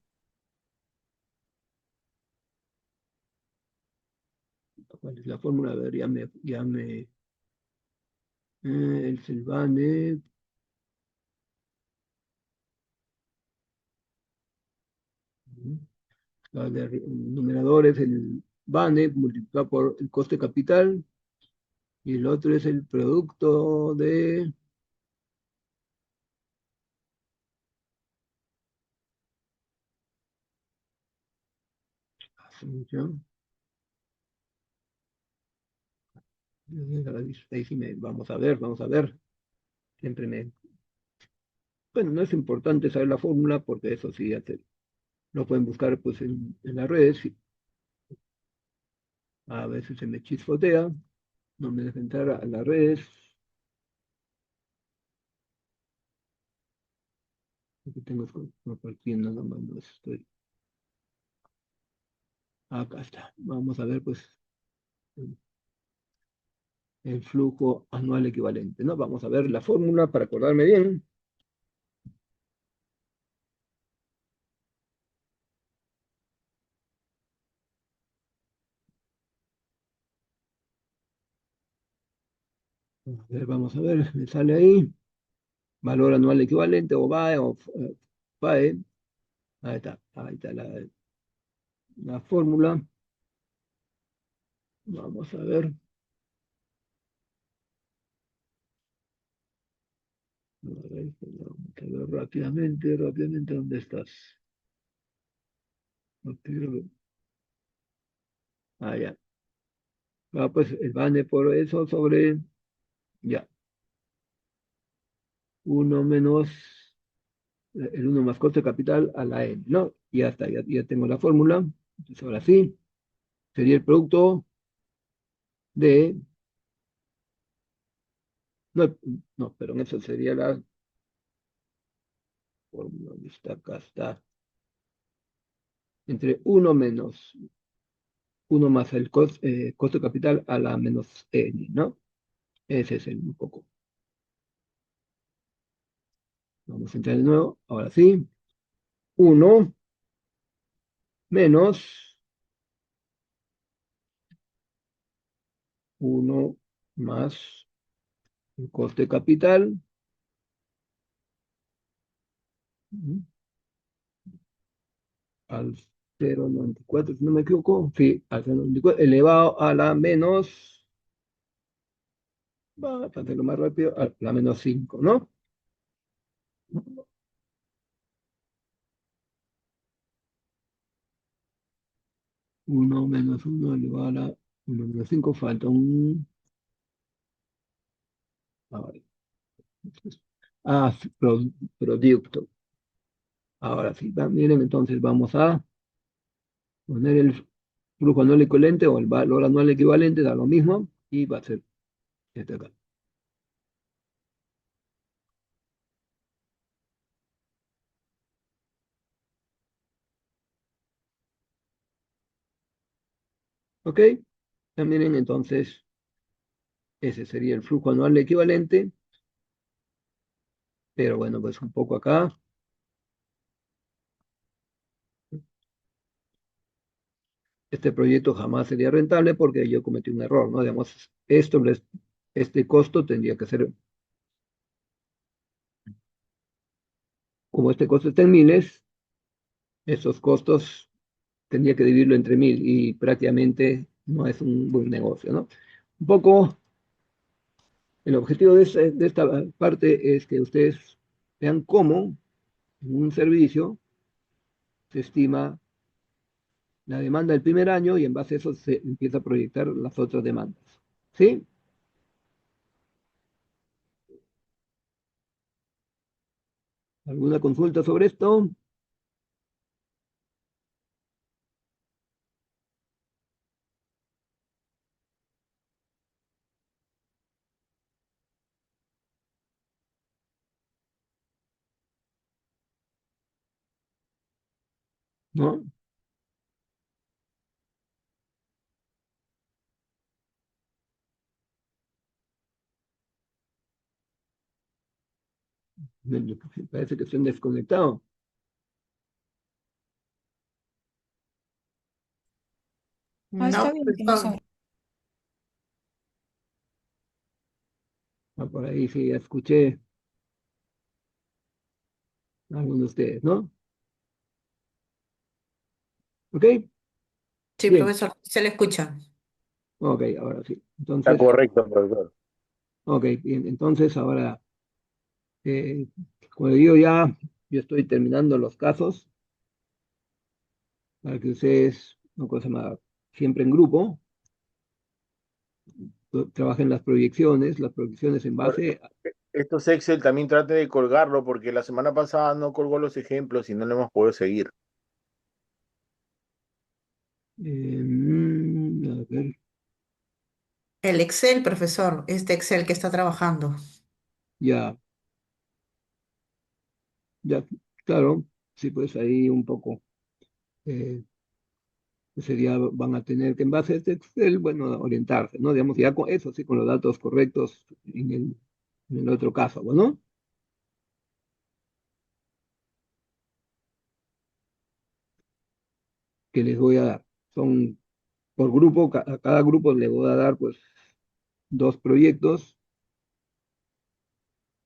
Speaker 1: ¿Cuál es la fórmula? A ver, el BANE. El numerador es el BANE multiplicado por el coste de capital Y el otro es el producto de... Asunción. Ahí sí vamos a ver, vamos a ver. Siempre me... Bueno, no es importante saber la fórmula porque eso sí lo pueden buscar pues en las redes. A veces se me chispotea, no me deja entrar a las redes. Aquí tengo compartiendo, nomás no estoy. Acá está. Vamos a ver pues el el flujo anual equivalente, ¿no? Vamos a ver la fórmula para acordarme bien. A ver, vamos a ver, me sale ahí. Valor anual equivalente o VAE o FAE. Ahí está la fórmula. Vamos a ver. Vamos a ver rápidamente, rápidamente, ¿dónde estás? No quiero ver. Ya. Pues el BANE por eso sobre, ya, uno menos, el uno más coste de capital a la N, ¿no? Ya está, ya tengo la fórmula. Entonces ahora sí, sería el producto de, no, no, pero eso sería la fórmula, ¿dónde está? Acá está, entre uno menos, uno más el coste de capital a la menos N, ¿no? Ese es el un poco. Vamos a entrar de nuevo, ahora sí, uno menos uno más el coste capital al 0,94, si no me equivoco, sí, al 0,94, elevado a la menos, para hacerlo más rápido, a la menos 5, ¿no? Uno menos uno elevado a la 1 menos 5, falta un... Ahora, sí, producto. Ahora sí, miren, entonces vamos a poner el flujo anual equivalente o el valor anual equivalente, da lo mismo, y va a ser este acá. ¿Ok? Ya miren, entonces, ese sería el flujo anual equivalente, pero bueno, pues un poco acá. Este proyecto jamás sería rentable porque yo cometí un error, ¿no? Digamos, este costo tendría que ser, como este costo está en miles, esos costos tendría que dividirlo entre 1000 y prácticamente no es un buen negocio, ¿no? Un poco, el objetivo de esta parte es que ustedes vean cómo en un servicio se estima la demanda del primer año y en base a eso se empieza a proyectar las otras demandas. ¿Sí? ¿Alguna consulta sobre esto? ¿No? Parece que estén desconectados.
Speaker 5: No,
Speaker 6: Está bien,
Speaker 5: profesor.
Speaker 6: profesor.
Speaker 1: Por ahí sí, ya escuché a algunos de ustedes, ¿no? ¿Ok?
Speaker 5: Sí,
Speaker 1: Bien,
Speaker 5: profesor, se le escucha.
Speaker 1: Ok, ahora sí.
Speaker 6: Está
Speaker 1: Entonces,
Speaker 6: correcto, profesor.
Speaker 1: ok, bien. Entonces, ahora, eh, como digo, ya yo estoy terminando los casos para que ustedes, no cosa más, siempre en grupo, trabajen las proyecciones en
Speaker 6: Por-
Speaker 1: base.
Speaker 6: Estos Excel también trate de colgarlo porque la semana pasada no colgó los ejemplos y no lo hemos podido seguir.
Speaker 1: A ver,
Speaker 5: El Excel, profesor, este Excel que está trabajando.
Speaker 1: ya, ya, claro, sí, pues ahí un poco. eh, Ese día van a tener que, en base a este Excel, bueno, orientarse, ¿no? Digamos, ya con eso, sí, con los datos correctos en el otro caso, bueno, que les voy a dar. Son por grupo, a cada grupo le voy a dar, pues, dos proyectos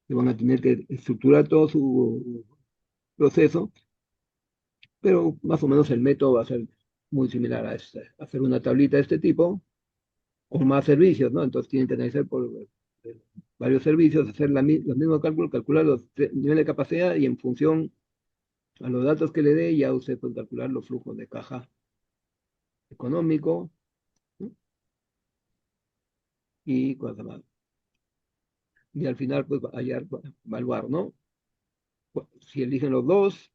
Speaker 1: que van a tener que estructurar todo su proceso, pero más o menos el método va a ser muy similar a este, hacer una tablita de este tipo, o más servicios, ¿no? Entonces tienen que analizar por varios servicios, hacer los mismos cálculos, calcular los niveles de capacidad y en función a los datos que le dé, ya usted puede calcular los flujos de caja económico, ¿no? Y cosas más. Y al final, pues, hallar, evaluar, ¿no? Pues, si eligen los dos,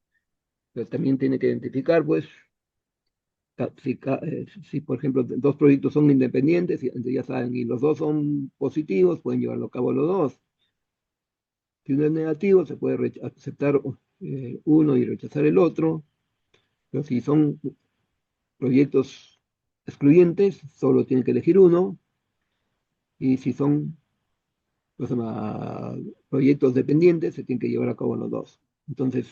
Speaker 1: pero también tiene que identificar, pues, si, por ejemplo, dos proyectos son independientes, y entonces ya saben, y los dos son positivos, pueden llevarlo a cabo los dos. Si uno es negativo, se puede aceptar uno y rechazar el otro, pero si son proyectos excluyentes, solo tiene que elegir uno, y si son, pues, proyectos dependientes, se tienen que llevar a cabo los dos. Entonces,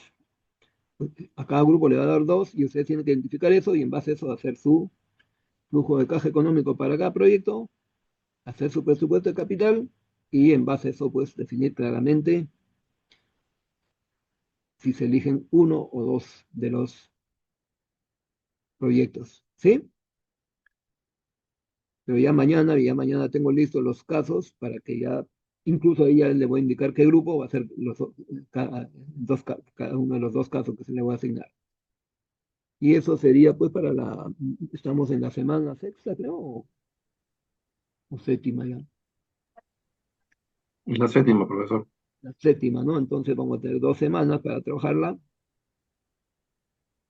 Speaker 1: pues, a cada grupo le va a dar dos y ustedes tienen que identificar eso y en base a eso hacer su flujo de caja económico para cada proyecto, hacer su presupuesto de capital y en base a eso, pues, definir claramente si se eligen uno o dos de los proyectos. ¿Sí? Pero ya mañana tengo listos los casos para que ya, incluso ahí ya le voy a indicar qué grupo va a ser cada uno de los dos casos que se le va a asignar. Y eso sería pues estamos en la semana sexta, creo, o séptima ya,
Speaker 4: Es la séptima, profesor.
Speaker 1: la séptima, ¿no? Entonces vamos a tener 2 semanas para trabajarla,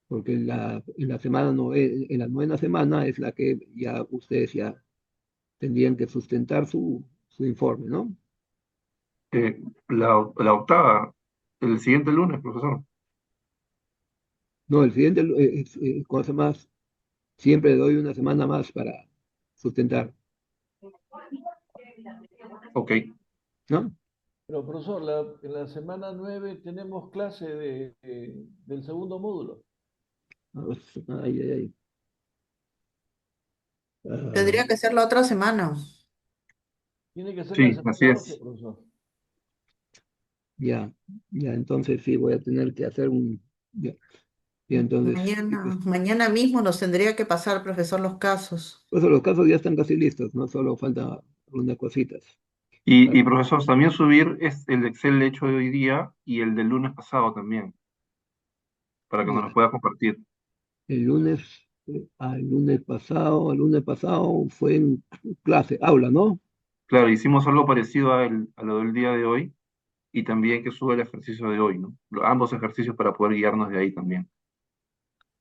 Speaker 1: porque en la semana en la novena semana es la que ya ustedes ya tendrían que sustentar su informe, ¿no?
Speaker 4: La octava, el siguiente lunes, profesor.
Speaker 1: No, el siguiente, cosa más, siempre le doy una semana más para sustentar,
Speaker 4: Ok.
Speaker 1: ¿no?
Speaker 3: Pero profesor, en la semana 9 tenemos clase del segundo módulo.
Speaker 1: Ay, ay, ay. Ah,
Speaker 5: Tendría que ser la otra semana.
Speaker 3: Tiene que ser la
Speaker 4: Sí, así
Speaker 3: semana 8,
Speaker 4: es.
Speaker 3: profesor.
Speaker 1: ya, ya, entonces sí voy a tener que hacer ya, ya, entonces, sí,
Speaker 5: Mañana,
Speaker 1: pues,
Speaker 5: mañana mismo nos tendría que pasar, profesor, los casos.
Speaker 1: pues los casos ya están casi listos, ¿no? Solo falta algunas cositas.
Speaker 4: Y
Speaker 1: Para
Speaker 4: profesor, también subir el Excel hecho de hoy día y el del lunes pasado también, para que nos lo
Speaker 1: ya,
Speaker 4: pueda compartir.
Speaker 1: el lunes, el lunes pasado fue en clase, aula, ¿no?
Speaker 4: Claro, hicimos algo parecido a lo del día de hoy y también que sube el ejercicio de hoy, ¿no? Ambos ejercicios para poder guiarnos de ahí también.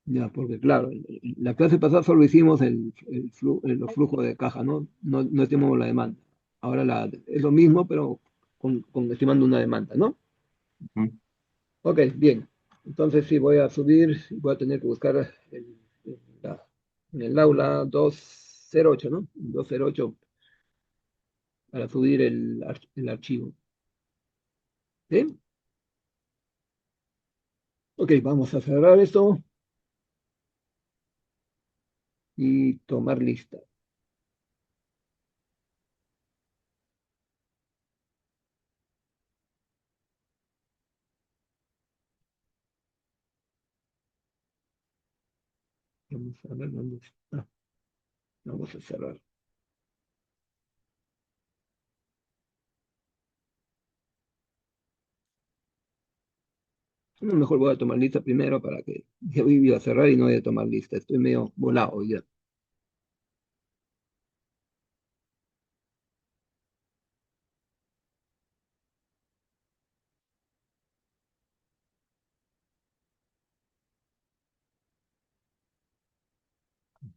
Speaker 1: Ya, porque claro, la clase pasada solo hicimos los flujos de caja, ¿no? No estimamos la demanda. Ahora es lo mismo, pero estimando una demanda, ¿no?
Speaker 4: Ujú.
Speaker 1: Ok, bien. Entonces sí, voy a subir, voy a tener que buscar en en el aula 208, ¿no? 208 para subir el archivo. ¿Sí? Ok, vamos a cerrar esto y tomar lista. Vamos a ver dónde está. Vamos a cerrar. No, mejor voy a tomar lista primero para que ya iba a cerrar y no voy a tomar lista. Estoy medio volado ya.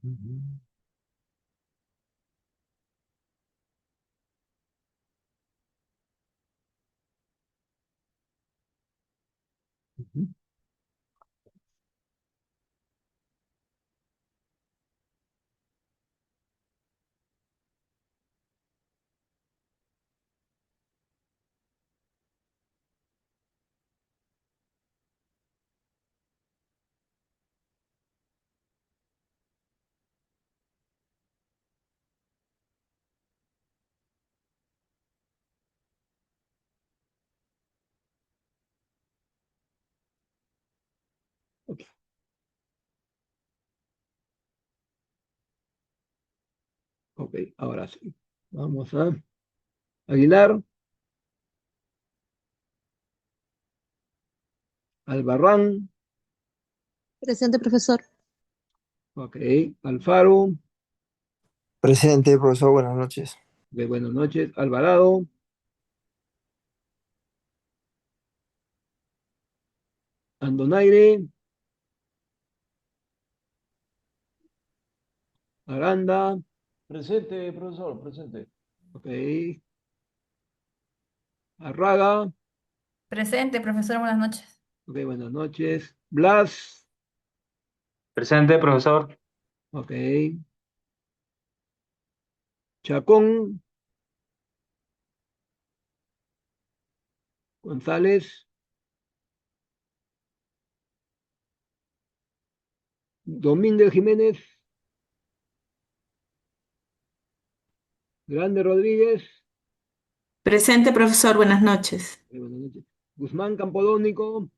Speaker 1: Ujú, ujú. Ok, ok, ahora sí. Vamos a Aguilar, Albarrán,
Speaker 7: Presente, profesor.
Speaker 1: ok, Alfaro,
Speaker 8: Presente, profesor, buenas noches.
Speaker 1: ok, buenas noches, Alvarado, Andonaire, Aranda,
Speaker 3: Presente, profesor, presente.
Speaker 1: ok, Arraga,
Speaker 9: Presente, profesor, buenas noches.
Speaker 1: ok, buenas noches, Blas,
Speaker 10: Presente, profesor.
Speaker 1: ok, Chacón, González, Domínguez Jiménez, Grande Rodríguez,
Speaker 2: Presente, profesor, buenas noches.
Speaker 1: buenas noches, Guzmán Campodónico,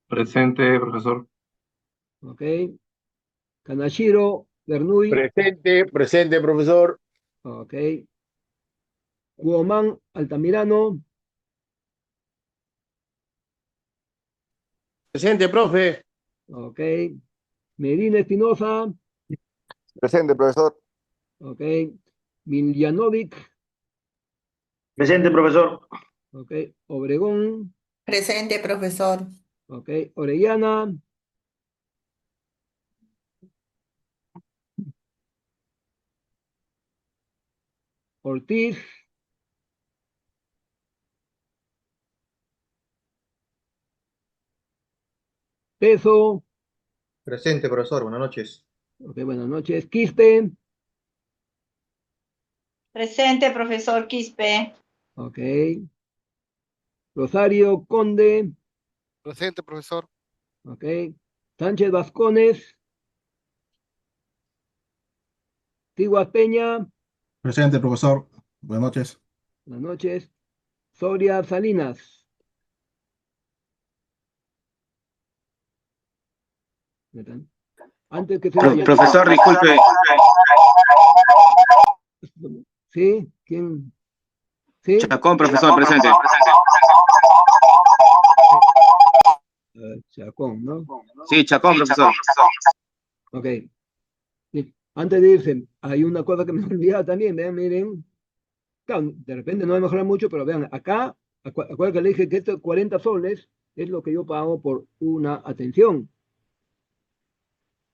Speaker 4: Presente, profesor.
Speaker 1: ok, Kanashiro, Bernuy,
Speaker 6: Presente, profesor.
Speaker 1: ok, Guomán Altamirano,
Speaker 6: Presente, profe.
Speaker 1: ok, Medina Espinosa,
Speaker 8: Presente, profesor.
Speaker 1: ok, Miljanovic,
Speaker 10: Presente, profesor.
Speaker 1: ok, Obregón,
Speaker 5: Presente, profesor.
Speaker 1: ok, Orellana, Ortiz, Peso,
Speaker 11: Presente, profesor, buenas noches.
Speaker 1: ok, buenas noches, Quispe,
Speaker 9: Presente, profesor Quispe.
Speaker 1: ok, Rosario Conde,
Speaker 12: Presente, profesor.
Speaker 1: ok, Sánchez Vascones, Tiguas Peña,
Speaker 11: Presente, profesor. Buenas noches.
Speaker 1: buenas noches, Soria Salinas, ¿qué tal? Antes que se vaya,
Speaker 13: Profesor, disculpe,
Speaker 1: ¿sí? ¿Quién? ¿Sí?
Speaker 13: Chacón, profesor, presente.
Speaker 1: Chacón, ¿no?
Speaker 13: Sí, Chacón, profesor.
Speaker 1: Ok. Sí. Antes de irse, hay una cosa que me olvidaba también, vean, miren. Claro, de repente no va a mejorar mucho, pero vean, acá, acuérdense que le dije que estos 40 soles es lo que yo pago por una atención,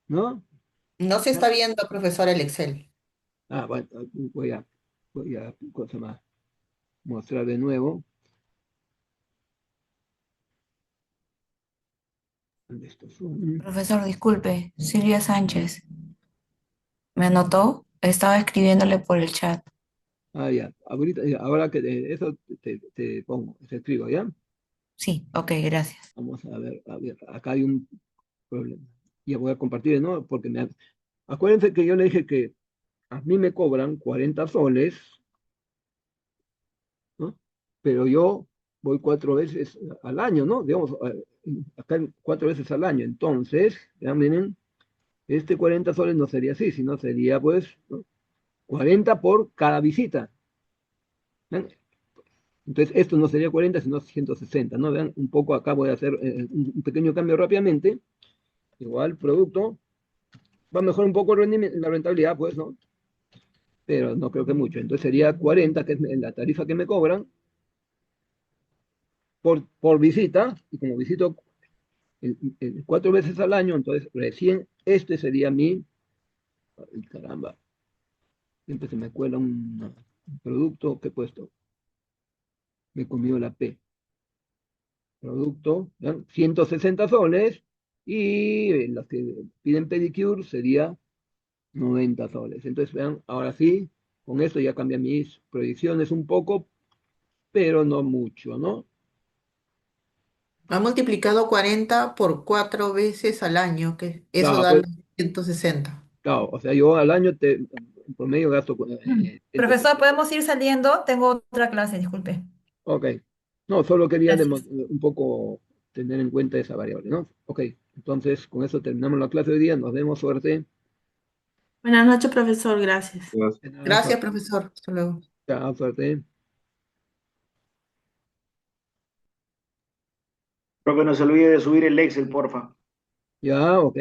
Speaker 1: ¿no?
Speaker 5: No se está viendo, profesor, el Excel.
Speaker 1: Ah, bueno, voy a cosa más, mostrar de nuevo. Estos son.
Speaker 9: Profesor, disculpe, Silvia Sánchez. ¿Me anotó? Estaba escribiéndole por el chat.
Speaker 1: Ah, ya, ahorita, ahora que eso te pongo, te escribo, ¿ya?
Speaker 9: Sí, ok, gracias.
Speaker 1: Vamos a ver, acá hay un problema. Ya voy a compartir, ¿no? Porque acuérdense que yo le dije que a mí me cobran 40 soles, ¿no? Pero yo voy 4 veces al año, ¿no? Digamos, acá 4 veces al año. Entonces, ya miren, este 40 soles no sería así, sino sería pues, ¿no? 40 por cada visita. ¿Ven? Entonces, esto no sería 40, sino 160, ¿no? Vean, un poco acá voy a hacer un pequeño cambio rápidamente. Igual, producto. Va a mejorar un poco la rentabilidad, pues, ¿no? Pero no creo que mucho. Entonces sería 40, que es la tarifa que me cobran por visita, y como visito 4 veces al año, entonces recién este sería mi... Ay, caramba, siempre se me cuela un producto que he puesto. Me he comido la P. Producto, ¿ya? 160 soles, y los que piden pedicure sería 90 soles. Entonces, vean, ahora sí, con esto ya cambian mis proyecciones un poco, pero no mucho, ¿no?
Speaker 5: Ha multiplicado 40 por 4 veces al año, que eso
Speaker 1: Claro,
Speaker 5: da
Speaker 1: pues,
Speaker 5: los 160.
Speaker 1: claro, o sea, yo al año en promedio gasto
Speaker 14: Profesor, ¿podemos ir saliendo? Tengo otra clase, disculpe.
Speaker 1: Ok. No, solo quería
Speaker 14: Gracias.
Speaker 1: un poco tener en cuenta esa variable, ¿no? Ok, entonces con eso terminamos la clase de hoy día. Nos vemos, suerte.
Speaker 2: Buenas noches, profesor. Gracias.
Speaker 1: De nada,
Speaker 5: Gracias,
Speaker 1: suerte.
Speaker 5: profesor. Hasta luego.
Speaker 1: Chao, suerte.
Speaker 10: Profe, no se olvide de subir el Excel, porfa.
Speaker 1: Ya, ok.